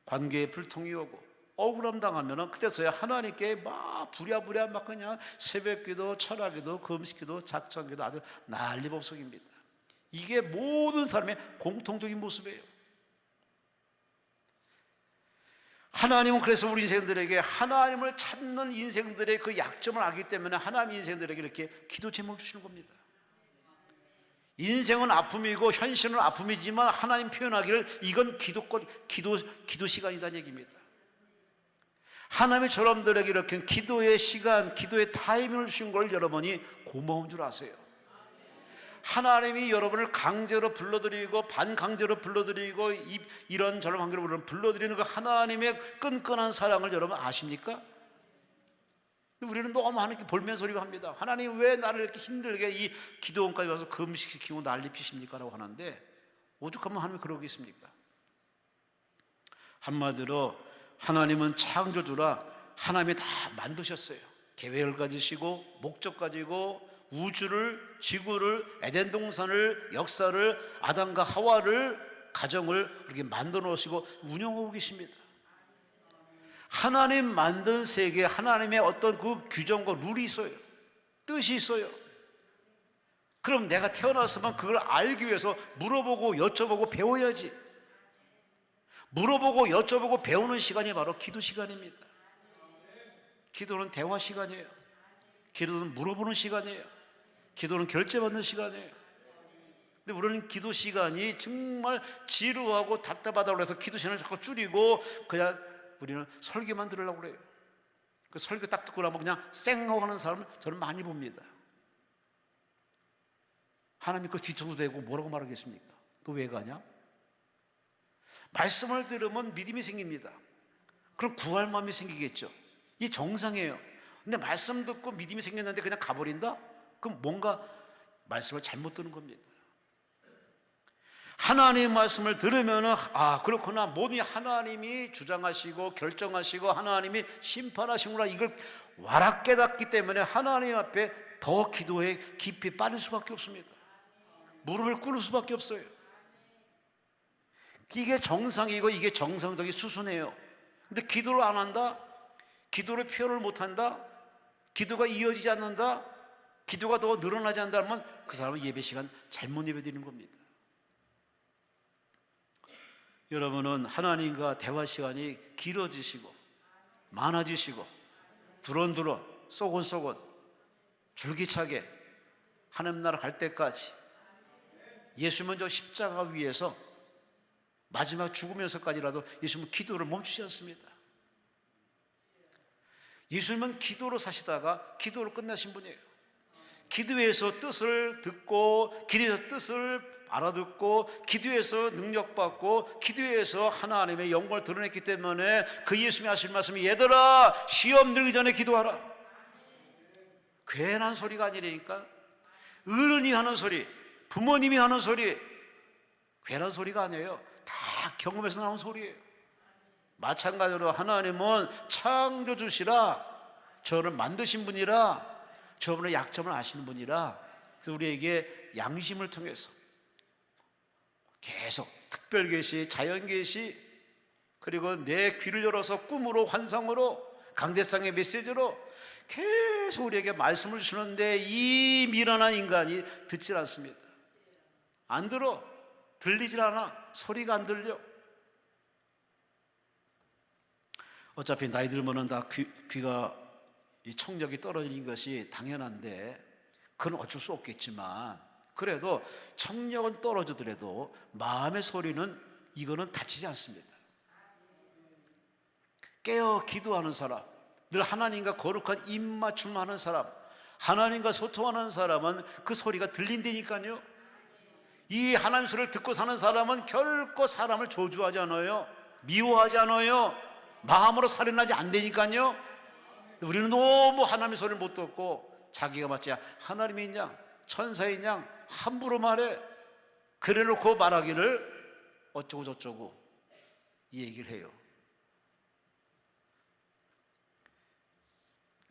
관계에 불통이 오고 억울함 당하면은 그때서야 하나님께 막 부랴부랴 막 그냥 새벽기도, 철학기도, 금식기도, 작정기도 아주 난리법석입니다. 이게 모든 사람의 공통적인 모습이에요. 하나님은 그래서 우리 인생들에게 하나님을 찾는 인생들의 그 약점을 알기 때문에 하나님 인생들에게 이렇게 기도 제목을 주시는 겁니다. 인생은 아픔이고 현실은 아픔이지만 하나님 표현하기를 이건 기도 시간이라는 얘기입니다. 하나님이 저놈들에게 이렇게 기도의 시간, 기도의 타이밍을 주신 걸 여러분이 고마운 줄 아세요. 하나님이 여러분을 강제로 불러들이고 반강제로 불러들이고 이런저런 관계로 불러들이는 그 하나님의 끈끈한 사랑을 여러분 아십니까? 우리는 너무 하나님께 볼멘소리가 합니다. 하나님 왜 나를 이렇게 힘들게 이 기도원까지 와서 금식시키고 난리 피십니까? 라고 하는데 오죽하면 하나님이 그러겠습니까? 한마디로 하나님은 창조주라 하나님이 다 만드셨어요. 계획을 가지시고 목적 가지고 우주를, 지구를, 에덴 동산을, 역사를, 아담과 하와를, 가정을 그렇게 만들어 놓으시고 운영하고 계십니다. 하나님 만든 세계에 하나님의 어떤 그 규정과 룰이 있어요. 뜻이 있어요. 그럼 내가 태어났으면 그걸 알기 위해서 물어보고 여쭤보고 배워야지. 물어보고 여쭤보고 배우는 시간이 바로 기도 시간입니다. 기도는 대화 시간이에요. 기도는 물어보는 시간이에요. 기도는 결제받는 시간이에요. 근데 우리는 기도 시간이 정말 지루하고 답답하다고 해서 기도 시간을 자꾸 줄이고 그냥 우리는 설교만 들으려고 그래요. 그 설교 딱 듣고 나면 그냥 쌩하고 하는 사람을 저는 많이 봅니다. 하나님 그 뒤통수 대고 뭐라고 말하겠습니까? 너 왜 가냐? 말씀을 들으면 믿음이 생깁니다. 그럼 구할 마음이 생기겠죠. 이게 정상이에요. 근데 말씀 듣고 믿음이 생겼는데 그냥 가버린다? 그럼 뭔가 말씀을 잘못 듣는 겁니다. 하나님의 말씀을 들으면은 아 그렇구나, 모든 하나님이 주장하시고 결정하시고 하나님이 심판하시구나, 이걸 와락 깨닫기 때문에 하나님 앞에 더 기도에 깊이 빠질 수밖에 없습니다. 무릎을 꿇을 수밖에 없어요. 이게 정상이고 이게 정상적인 수순이에요. 근데 기도를 안 한다? 기도를 표현을 못 한다? 기도가 이어지지 않는다? 기도가 더 늘어나지 않는다면 그 사람은 예배 시간 잘못 예배드리는 겁니다. 여러분은 하나님과 대화 시간이 길어지시고 많아지시고 두런두런 쏘곤쏘곤 줄기차게 하나님 나라 갈 때까지 예수님은 저 십자가 위에서 마지막 죽으면서까지라도 예수님은 기도를 멈추지 않습니다. 예수님은 기도로 사시다가 기도로 끝나신 분이에요. 기도에서 뜻을 듣고 기도에서 뜻을 알아듣고 기도에서 능력받고 기도에서 하나님의 영광을 드러냈기 때문에 그 예수님이 하신 말씀이 얘들아 시험 들기 전에 기도하라. 괜한 소리가 아니라니까. 어른이 하는 소리, 부모님이 하는 소리, 괜한 소리가 아니에요. 다 경험에서 나온 소리예요. 마찬가지로 하나님은 창조주시라, 저를 만드신 분이라, 저분의 약점을 아시는 분이라, 그래서 우리에게 양심을 통해서 계속 특별 계시, 자연 계시, 그리고 내 귀를 열어서 꿈으로 환상으로 강대상의 메시지로 계속 우리에게 말씀을 주는데 이 미련한 인간이 듣질 않습니다. 안 들어. 들리질 않아. 소리가 안 들려. 어차피 나이 들면은 다 귀가 이 청력이 떨어지는 것이 당연한데 그건 어쩔 수 없겠지만 그래도 청력은 떨어지더라도 마음의 소리는 이거는 다치지 않습니다. 깨어 기도하는 사람, 늘 하나님과 거룩한 입맞춤하는 사람, 하나님과 소통하는 사람은 그 소리가 들린다니까요. 이 하나님 소리를 듣고 사는 사람은 결코 사람을 저주하지 않아요. 미워하지 않아요. 마음으로 살인하지 않다니까요. 우리는 너무 하나님의 소리를 못 듣고 자기가 마치 하나님이냐 천사이냐 함부로 말해. 그래놓고 말하기를 어쩌고 저쩌고 이 얘기를 해요.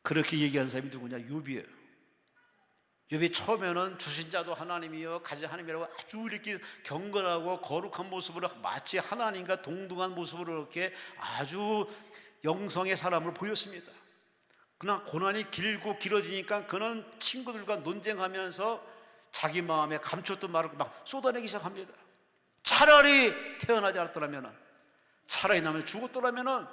그렇게 얘기한 사람이 누구냐? 욥이에요. 욥이 처음에는 주신 자도 하나님이요 가진 하나님이라고 아주 이렇게 경건하고 거룩한 모습으로 마치 하나님과 동등한 모습으로 이렇게 아주 영성의 사람을 보였습니다. 그러나 고난이 길고 길어지니까 그는 친구들과 논쟁하면서 자기 마음에 감췄던 말을 막 쏟아내기 시작합니다. 차라리 태어나지 않았더라면, 차라리 나면 죽었더라면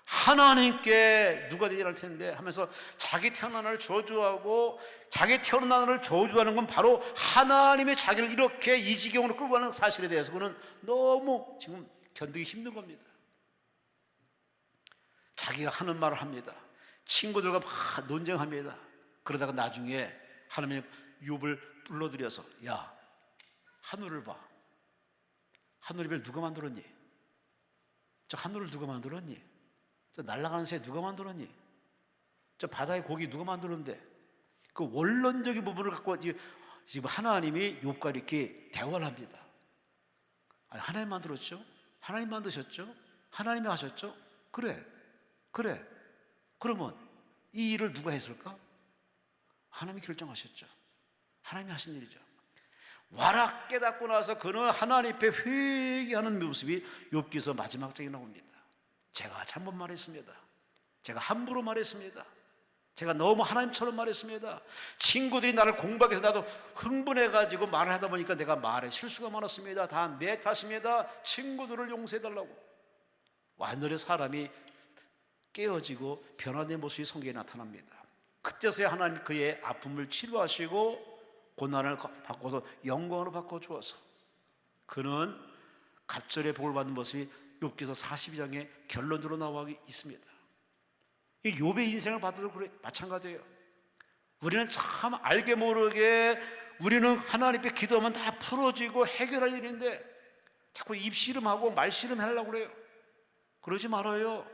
하나님께 누가 대전할 텐데 하면서 자기 태어난 날을 저주하고, 자기 태어난 날을 저주하는 건 바로 하나님의 자기를 이렇게 이 지경으로 끌고 가는 사실에 대해서 그는 너무 지금 견디기 힘든 겁니다. 자기가 하는 말을 합니다. 친구들과 막 논쟁합니다. 그러다가 나중에 하나님이 욥을 불러들여서 야, 하늘을 봐. 하늘을 누가 만들었니? 저 하늘을 누가 만들었니? 저 날아가는 새 누가 만들었니? 저 바다의 고기 누가 만들었는데? 그 원론적인 부분을 갖고 지금 하나님이 욥과 이렇게 대화를 합니다. 아니, 하나님 만들었죠? 하나님 만드셨죠? 하나님이 하셨죠? 그래. 그러면 이 일을 누가 했을까? 하나님이 결정하셨죠. 하나님이 하신 일이죠. 와락 깨닫고 나서 그는 하나님 앞에 회개하는 모습이 욥기서 마지막 장에 나옵니다. 제가 잘못 말했습니다. 제가 함부로 말했습니다. 제가 너무 하나님처럼 말했습니다. 친구들이 나를 공부하기 위해서 나도 흥분해가지고 말을 하다 보니까 내가 말에 실수가 많았습니다. 다 내 탓입니다. 친구들을 용서해달라고. 완전히 사람이 깨어지고 변화된 모습이 성경에 나타납니다. 그때서야 하나님 그의 아픔을 치료하시고 고난을 바꿔서 영광으로 바꿔주어서 그는 갑절의 복을 받는 모습이 욥기서 42장의 결론으로 나와 있습니다. 이 욥의 인생을 봐도 그래 마찬가지예요. 우리는 참 알게 모르게 우리는 하나님 앞에 기도하면 다 풀어지고 해결할 일인데 자꾸 입씨름하고 말씨름 하려고 그래요. 그러지 말아요.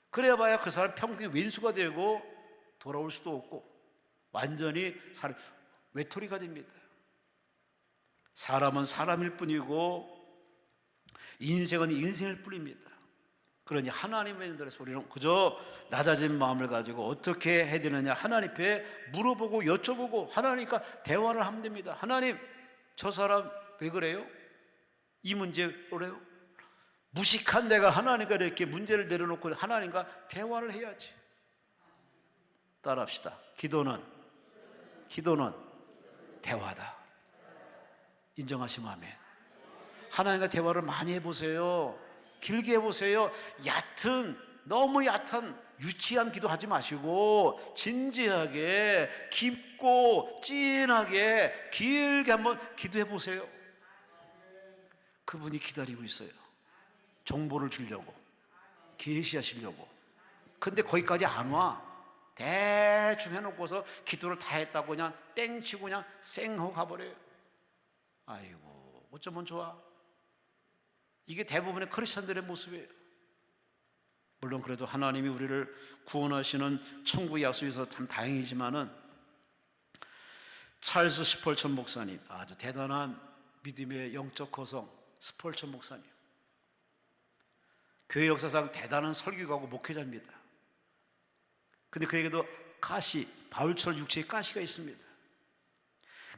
그래야 봐야 그 사람 평생 왼수가 되고 돌아올 수도 없고 완전히 외톨이가 됩니다. 사람은 사람일 뿐이고 인생은 인생일 뿐입니다. 그러니 하나님의 인들에서 우리는 그저 낮아진 마음을 가지고 어떻게 해야 되느냐 하나님 앞에 물어보고 여쭤보고 하나님과 대화를 하면 됩니다. 하나님, 저 사람 왜 그래요? 이 문제 그래요? 무식한 내가 하나님과 이렇게 문제를 내려놓고 하나님과 대화를 해야지. 따라합시다. 기도는 대화다. 인정하시면 아멘. 하나님과 대화를 많이 해보세요. 길게 해보세요. 너무 얕은 유치한 기도하지 마시고 진지하게 깊고 진하게 길게 한번 기도해 보세요. 그분이 기다리고 있어요. 정보를 주려고, 계시하시려고. 근데 거기까지 안 와. 대충 해놓고서 기도를 다 했다고 그냥 땡치고 그냥 쌩하고 가버려요. 아이고, 어쩌면 좋아. 이게 대부분의 크리스천들의 모습이에요. 물론 그래도 하나님이 우리를 구원하시는 천국의 약속이 있어서 참 다행이지만은 찰스 스펄전 목사님, 아주 대단한 믿음의 영적 거성 스펄전 목사님, 교회 역사상 대단한 설교가고 목회자입니다. 근데 그에게도 바울처럼 육체의 가시가 있습니다.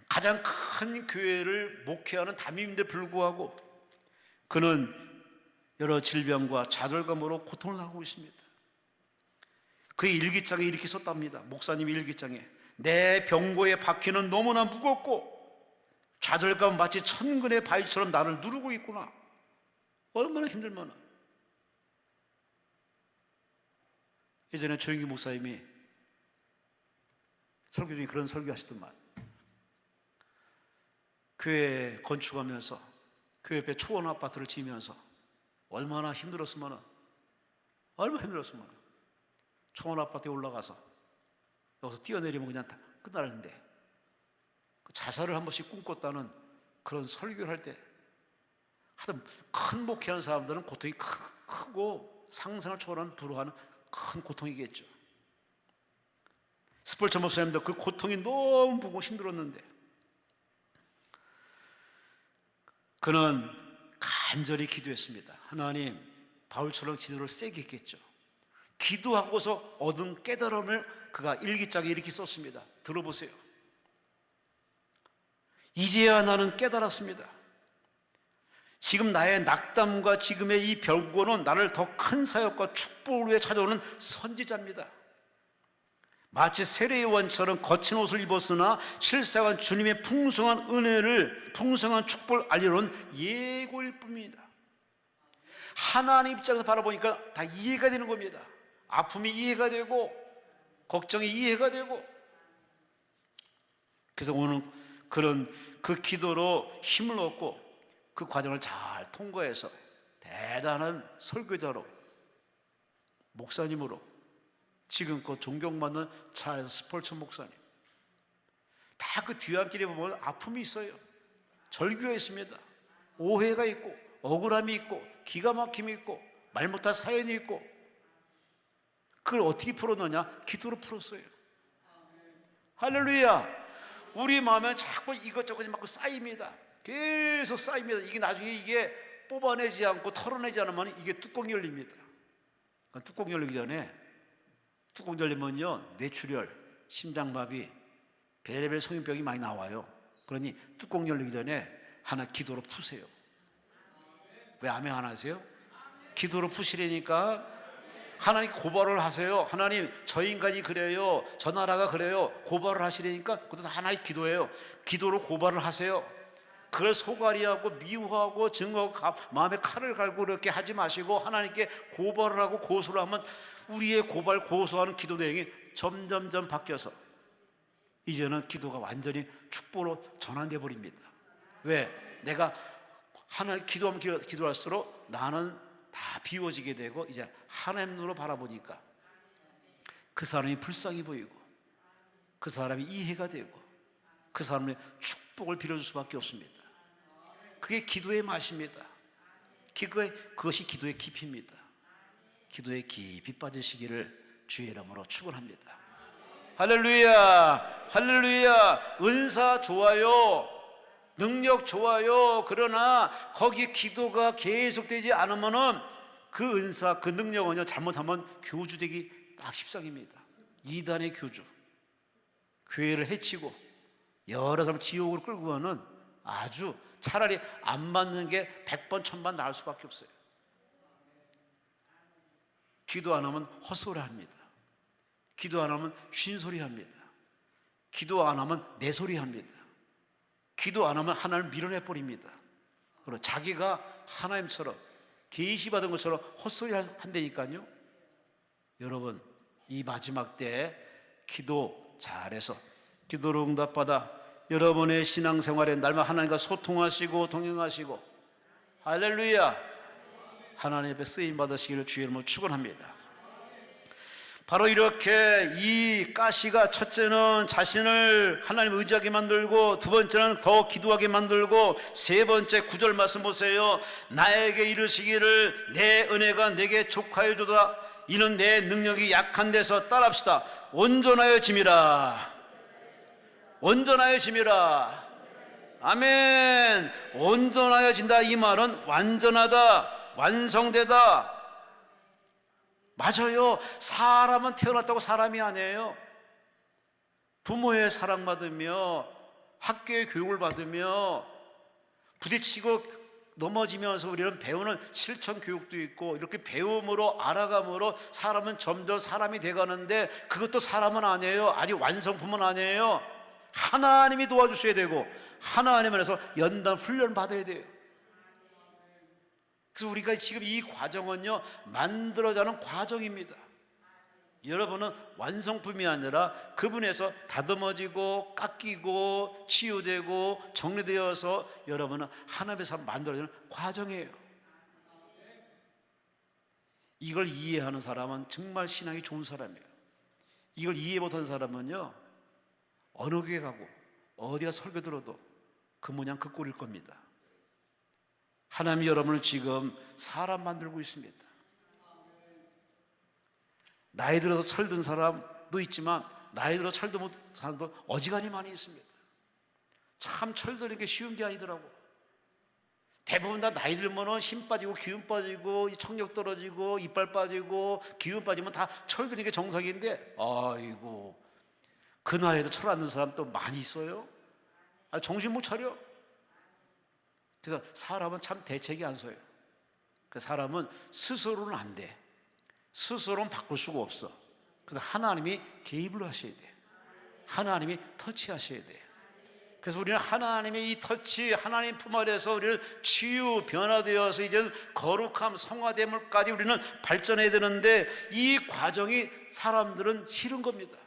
가장 큰 교회를 목회하는 담임인데 불구하고 그는 여러 질병과 좌절감으로 고통을 하고 있습니다. 그의 일기장에 이렇게 썼답니다. 목사님의 일기장에 내 병고의 바퀴는 너무나 무겁고 좌절감 마치 천근의 바위처럼 나를 누르고 있구나. 얼마나 힘들면은. 예전에 조영기 목사님이 설교 중에 그런 설교 하시더만, 교회 건축하면서 교회 옆에 초원 아파트를 지으면서 얼마나 힘들었으면 초원 아파트에 올라가서 여기서 뛰어내리면 그냥 다 끝나는데, 그 자살을 한 번씩 꿈꿨다는 그런 설교를 할 때, 하여튼 큰 목회하는 사람들은 고통이 크고 상상을 초월하는 불허하는 큰 고통이겠죠. 스폴처 목사님도 그 고통이 너무 무거워 힘들었는데 그는 간절히 기도했습니다. 하나님, 바울처럼 기도를 세게 했겠죠. 기도하고서 얻은 깨달음을 그가 일기장에 이렇게 썼습니다. 들어보세요. 이제야 나는 깨달았습니다. 지금 나의 낙담과 지금의 이 별고는 나를 더 큰 사역과 축복을 위해 찾아오는 선지자입니다. 마치 세례요한처럼 거친 옷을 입었으나 실상은 주님의 풍성한 은혜를, 풍성한 축복을 알려놓은 예고일 뿐입니다. 하나님 입장에서 바라보니까 다 이해가 되는 겁니다. 아픔이 이해가 되고 걱정이 이해가 되고. 그래서 오늘 그런 그 기도로 힘을 얻고 그 과정을 잘 통과해서 대단한 설교자로, 목사님으로 지금껏 존경받는 찰스 스폴처 목사님, 다 그 뒤안길에 보면 아픔이 있어요. 절규가 있습니다. 오해가 있고 억울함이 있고 기가 막힘이 있고 말 못할 사연이 있고, 그걸 어떻게 풀었느냐? 기도로 풀었어요. 할렐루야. 우리 마음에 자꾸 이것저것 막 쌓입니다. 계속 쌓입니다. 이게 나중에 이게 뽑아내지 않고 털어내지 않으면 이게 뚜껑이 열립니다. 뚜껑 열리기 전에, 뚜껑 열리면요 뇌출혈, 심장마비, 별의별 성인병이 많이 나와요. 그러니 뚜껑 열리기 전에 하나 기도로 푸세요. 왜 아멘 안 하세요? 기도로 푸시려니까. 하나님 고발을 하세요. 하나님, 저 인간이 그래요, 저 나라가 그래요. 고발을 하시려니까 그것도 하나의 기도예요. 기도로 고발을 하세요. 그걸 소갈이하고 미워하고 증오하고 마음에 칼을 갈고 그렇게 하지 마시고 하나님께 고발을 하고 고소를 하면 우리의 고발 고소하는 기도 내용이 점점점 바뀌어서 이제는 기도가 완전히 축복으로 전환돼 버립니다. 왜? 내가 하나님 기도하면 기도할수록 나는 다 비워지게 되고 이제 하나님 눈으로 바라보니까 그 사람이 불쌍히 보이고 그 사람이 이해가 되고 그 사람의 축복을 빌어줄 수밖에 없습니다. 그게 기도의 맛입니다. 그것이 기도의 깊이입니다. 기도에 깊이 빠지시기를 주의 이름으로 축원합니다. 할렐루야, 할렐루야. 은사 좋아요, 능력 좋아요. 그러나 거기에 기도가 계속되지 않으면은 그 은사, 그 능력은요 잘못하면 교주되기 딱 십상입니다. 이단의 교주, 교회를 해치고 여러 사람 지옥으로 끌고 가는, 아주 차라리 안 맞는 게 100번 1000번 나을 수밖에 없어요. 기도 안 하면 헛소리 합니다. 기도 안 하면 쉰소리 합니다. 기도 안 하면 내소리 합니다. 기도 안 하면 하나님을 밀어내버립니다. 그리고 자기가 하나님처럼 계시받은 것처럼 헛소리 한다니까요. 여러분, 이 마지막 때에 기도 잘해서 기도로 응답받아 여러분의 신앙생활에 날마다 하나님과 소통하시고 동행하시고, 할렐루야, 하나님 앞에 쓰임 받으시기를 주의 이름으로 축원합니다. 바로 이렇게 이 가시가 첫째는 자신을 하나님 의지하게 만들고, 두 번째는 더 기도하게 만들고, 세 번째 9절 말씀 보세요. 나에게 이르시기를 내 은혜가 내게 족하여 주다. 이는 내 능력이 약한 데서 따라합시다. 온전하여 짐이라. 온전하여 짐이라. 아멘. 온전하여진다, 이 말은 완전하다, 완성되다. 맞아요. 사람은 태어났다고 사람이 아니에요. 부모의 사랑받으며 학교의 교육을 받으며 부딪히고 넘어지면서 우리는 배우는 실천 교육도 있고, 이렇게 배움으로 알아감으로 사람은 점점 사람이 돼가는데, 그것도 사람은 아니에요. 아직 완성품은 아니에요. 하나님이 도와주셔야 되고 하나님 안에서 연단 훈련 받아야 돼요. 그래서 우리가 지금 이 과정은요 만들어가는 과정입니다. 여러분은 완성품이 아니라 그분에서 다듬어지고 깎이고 치유되고 정리되어서 여러분은 하나님의 사람 만들어지는 과정이에요. 이걸 이해하는 사람은 정말 신앙이 좋은 사람이에요. 이걸 이해 못하는 사람은요, 어느 교회 가고 어디가 설교 들어도 그 모양 그 꼴일 겁니다. 하나님이 여러분을 지금 사람 만들고 있습니다. 나이 들어서 철든 사람도 있지만 나이 들어 철도 못 사람도 어지간히 많이 있습니다. 참 철드는 게 쉬운 게 아니더라고. 대부분 다 나이 들면 힘 빠지고 기운 빠지고 청력 떨어지고 이빨 빠지고 기운 빠지면 다 철드는 게 정상인데, 아이고, 그 나이에도 철 안 든 사람 또 많이 있어요. 정신 못 차려. 그래서 사람은 참 대책이 안 서요. 그 사람은 스스로는 안 돼. 스스로는 바꿀 수가 없어. 그래서 하나님이 개입을 하셔야 돼. 하나님이 터치하셔야 돼. 그래서 우리는 하나님의 이 터치, 하나님 품 아래에서 우리는 치유, 변화되어서 이제 거룩함, 성화됨을까지 우리는 발전해야 되는데, 이 과정이 사람들은 싫은 겁니다.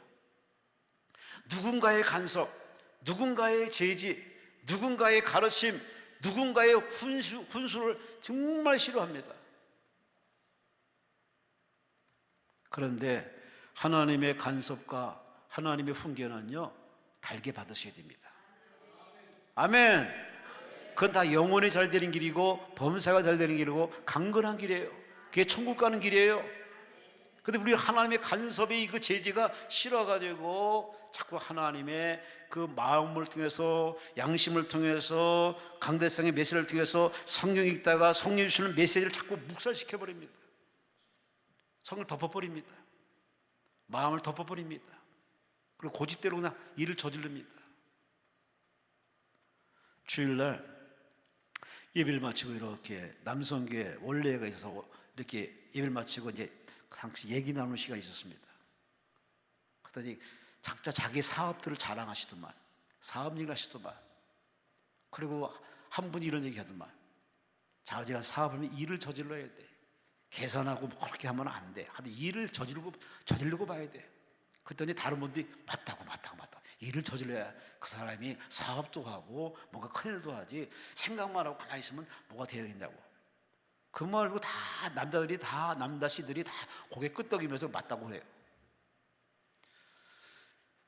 누군가의 간섭, 누군가의 제지, 누군가의 가르침, 누군가의 훈수를 정말 싫어합니다. 그런데 하나님의 간섭과 하나님의 훈계는요, 달게 받으셔야 됩니다. 아멘. 그건 다 영혼이 잘 되는 길이고 범사가 잘 되는 길이고 강건한 길이에요. 그게 천국 가는 길이에요. 근데 우리 하나님의 간섭이 그 제지가 싫어가지고 자꾸 하나님의 그 마음을 통해서, 양심을 통해서, 강대상의 메시지를 통해서 성경 읽다가 성령 주시는 메시지를 자꾸 묵살시켜버립니다. 성을 덮어버립니다. 마음을 덮어버립니다. 그리고 고집대로 그냥 일을 저지릅니다. 주일날 예배를 마치고 이렇게 남성교회 원래가 있어서 이렇게 예배를 마치고 이제 당시 얘기 나누는 시간이 있었습니다. 그랬더니 각자 자기 사업들을 자랑하시더만, 사업 얘기를 하시더만. 그리고 한 분이 이런 얘기 하더만, 자기가 사업하면 일을 저질러야 돼. 계산하고 뭐 그렇게 하면 안 돼. 하여튼 일을 저지르고 봐야 돼. 그랬더니 다른 분들이 맞다고. 일을 저질러야 그 사람이 사업도 하고 뭔가 큰일도 하지, 생각만 하고 가만히 있으면 뭐가 되겠냐고. 그 말고 다 남자씨들이 다 고개 끄덕이면서 맞다고 해요.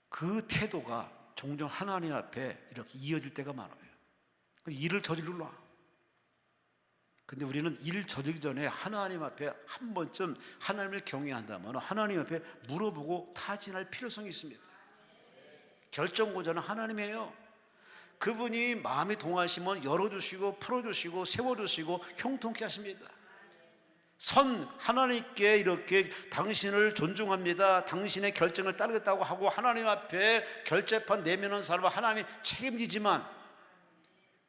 그 태도가 종종 하나님 앞에 이렇게 이어질 때가 많아요. 일을 저질러. 근데 우리는 일 저지르기 전에 하나님 앞에 한 번쯤 하나님을 경외한다면 하나님 앞에 물어보고 타진할 필요성이 있습니다. 결정고자는 하나님이에요. 그분이 마음이 동하시면 열어주시고 풀어주시고 세워주시고 형통케 하십니다. 하나님께 이렇게 당신을 존중합니다, 당신의 결정을 따르겠다고 하고 하나님 앞에 결재판 내미는 사람은 하나님이 책임지지만,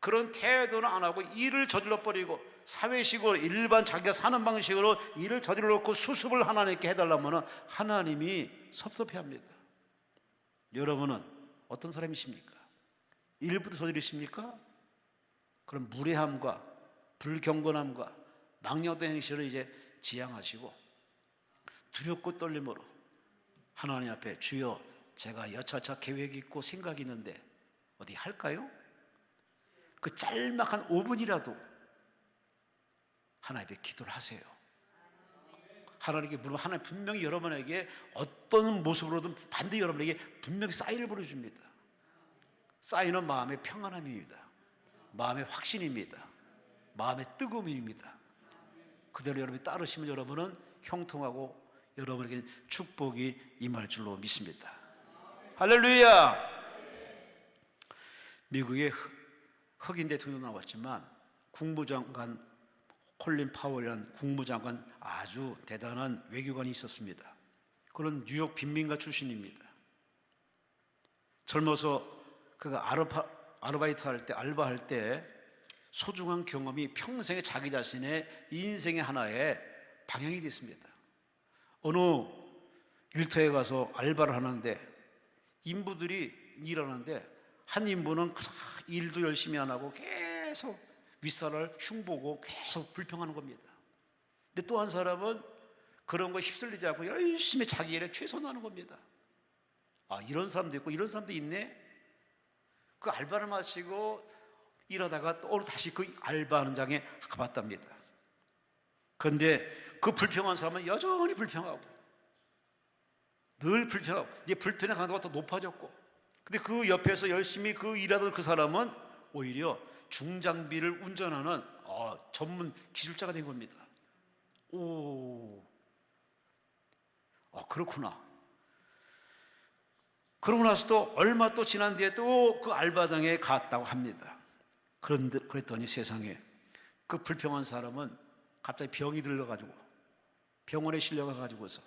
그런 태도는 안 하고 일을 저질러 버리고 사회식으로 일반 자기가 사는 방식으로 일을 저질러 놓고 수습을 하나님께 해달라면 하나님이 섭섭해합니다. 여러분은 어떤 사람이십니까? 일부터 저지르십니까? 그럼 무례함과 불경건함과 망령된 행실을 이제 지양하시고 두렵고 떨림으로 하나님 앞에, 주여 제가 여차차 계획이 있고 생각이 있는데 어디 할까요? 그 짤막한 5분이라도 하나님 앞에 기도를 하세요. 하나님께 물으면 하나님 분명히 여러분에게 어떤 모습으로든 반드시 여러분에게 분명히 사인을 보내줍니다. 사인은 마음의 평안함입니다. 마음의 확신입니다. 마음의 뜨거움입니다. 그대로 여러분이 따르시면 여러분은 형통하고 여러분에게 축복이 임할 줄로 믿습니다. 할렐루야! 미국의 흑인 대통령 나왔지만 국무장관 콜린 파월이라는 국무장관, 아주 대단한 외교관이 있었습니다. 그는 뉴욕 빈민가 출신입니다. 젊어서 그가 알바할 때 소중한 경험이 평생에 자기 자신의 인생의 하나의 방향이 됐습니다. 어느 일터에 가서 알바를 하는데 인부들이 일하는데 한 인부는 일도 열심히 안 하고 계속 윗사람을 흉보고 계속 불평하는 겁니다. 근데 또 한 사람은 그런 거 휩쓸리지 않고 열심히 자기 일에 최선하는 겁니다. 아, 이런 사람도 있고 이런 사람도 있네. 그 알바를 마치고 일하다가 또 오늘 다시 그 알바하는 장에 가봤답니다. 그런데 그 불평한 사람은 여전히 불평하고 늘 불평하고 이제 불평의 강도가 더 높아졌고, 근데 그 옆에서 열심히 그 일하던 그 사람은 오히려 중장비를 운전하는 전문 기술자가 된 겁니다. 그렇구나. 그러고 나서 또 얼마 또 지난 뒤에 또 그 알바장에 갔다고 합니다. 그랬더니 세상에 그 불평한 사람은 갑자기 병이 들려가지고 병원에 실려가가지고서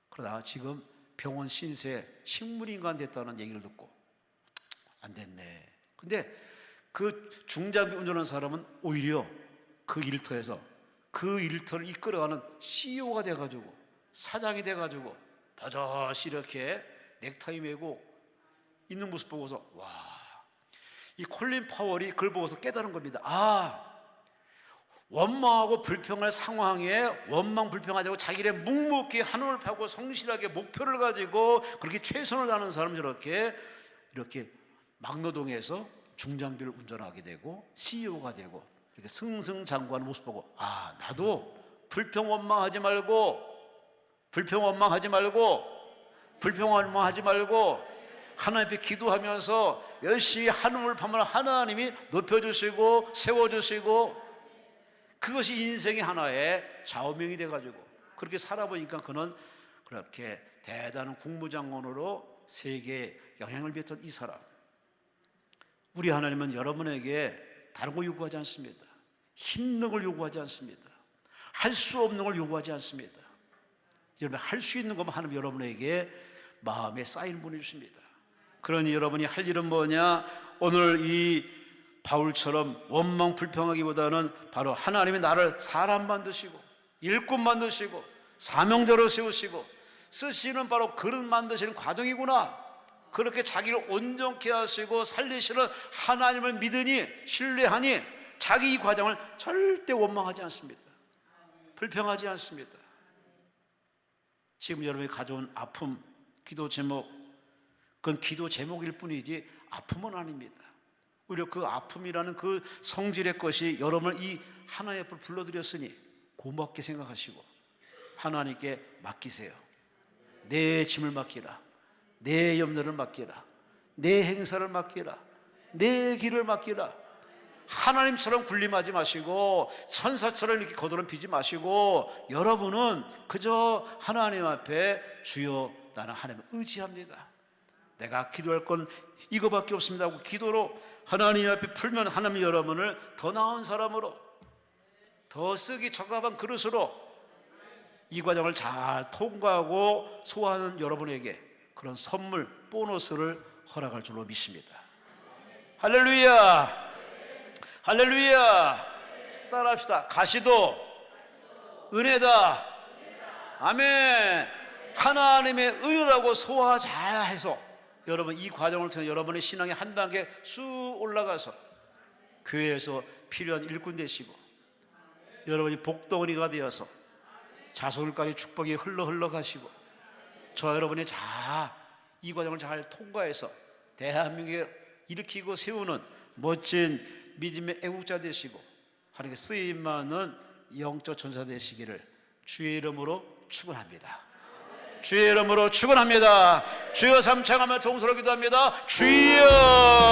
그러다 지금 병원 신세 식물인간 됐다는 얘기를 듣고 안 됐네. 근데 그 중장비 운전하는 사람은 오히려 그 일터에서 그 일터를 이끌어가는 CEO가 돼가지고 사장이 돼가지고 버젓이 이렇게 넥타이 메고 있는 모습 보고서 이 콜린 파월이 그걸 보고서 깨달은 겁니다. 원망하고 불평할 상황에 원망 불평하자고 자기를 묵묵히 한눈을 파고 성실하게 목표를 가지고 그렇게 최선을 다하는 사람은 이렇게 막노동에서 중장비를 운전하게 되고 CEO가 되고 이렇게 승승장구하는 모습 보고 나도 불평 원망하지 말고 하나님 앞에 기도하면서 열심히 한눈을 파면 하나님이 높여주시고 세워주시고, 그것이 인생의 하나의 좌우명이 돼가지고 그렇게 살아보니까 그는 그렇게 대단한 국무장관으로 세계에 영향을 미쳤던 이 사람. 우리 하나님은 여러분에게 다른 거 요구하지 않습니다. 힘든 걸 요구하지 않습니다. 할 수 없는 걸 요구하지 않습니다. 여러분, 할 수 있는 것만 하나님 여러분에게 마음에 사인 보내주십니다. 그러니 여러분이 할 일은 뭐냐? 오늘 이 바울처럼 원망 불평하기보다는 바로 하나님이 나를 사람 만드시고 일꾼 만드시고 사명자로 세우시고 쓰시는 바로 그릇 만드시는 과정이구나, 그렇게 자기를 온전케 하시고 살리시는 하나님을 믿으니 신뢰하니 자기 이 과정을 절대 원망하지 않습니다. 불평하지 않습니다. 지금 여러분이 가져온 아픔, 기도 제목, 그건 기도 제목일 뿐이지 아픔은 아닙니다. 오히려 그 아픔이라는 그 성질의 것이 여러분을 이 하나님 앞을 불러들였으니 고맙게 생각하시고 하나님께 맡기세요. 내 짐을 맡기라, 내 염려를 맡기라, 내 행사를 맡기라, 내 길을 맡기라. 하나님처럼 군림하지 마시고 천사처럼 이렇게 거드름 피지 마시고 여러분은 그저 하나님 앞에 주여 나는 하나님을 의지합니다, 내가 기도할 건 이거밖에 없습니다 하고 기도로 하나님 앞에 풀면 하나님 여러분을 더 나은 사람으로, 더 쓰기 적합한 그릇으로 이 과정을 잘 통과하고 소화하는 여러분에게 그런 선물, 보너스를 허락할 줄로 믿습니다. 할렐루야, 할렐루야. 따라합시다. 가시도 은혜다. 아멘. 하나님의 은혜라고 소화 잘해서 여러분 이 과정을 통해 여러분의 신앙의 한 단계 쑥 올라가서 교회에서 필요한 일꾼 되시고 여러분이 복덩어리가 되어서 자손까지 축복이 흘러 가시고 저 여러분이 이 과정을 잘 통과해서 대한민국에 일으키고 세우는 멋진 믿음의 애국자 되시고 하나님께 쓰임 많은 영적 전사 되시기를 주의 이름으로 축원합니다. 주의 이름으로 축원합니다. 주여 삼창하며 동서로 기도합니다. 주여.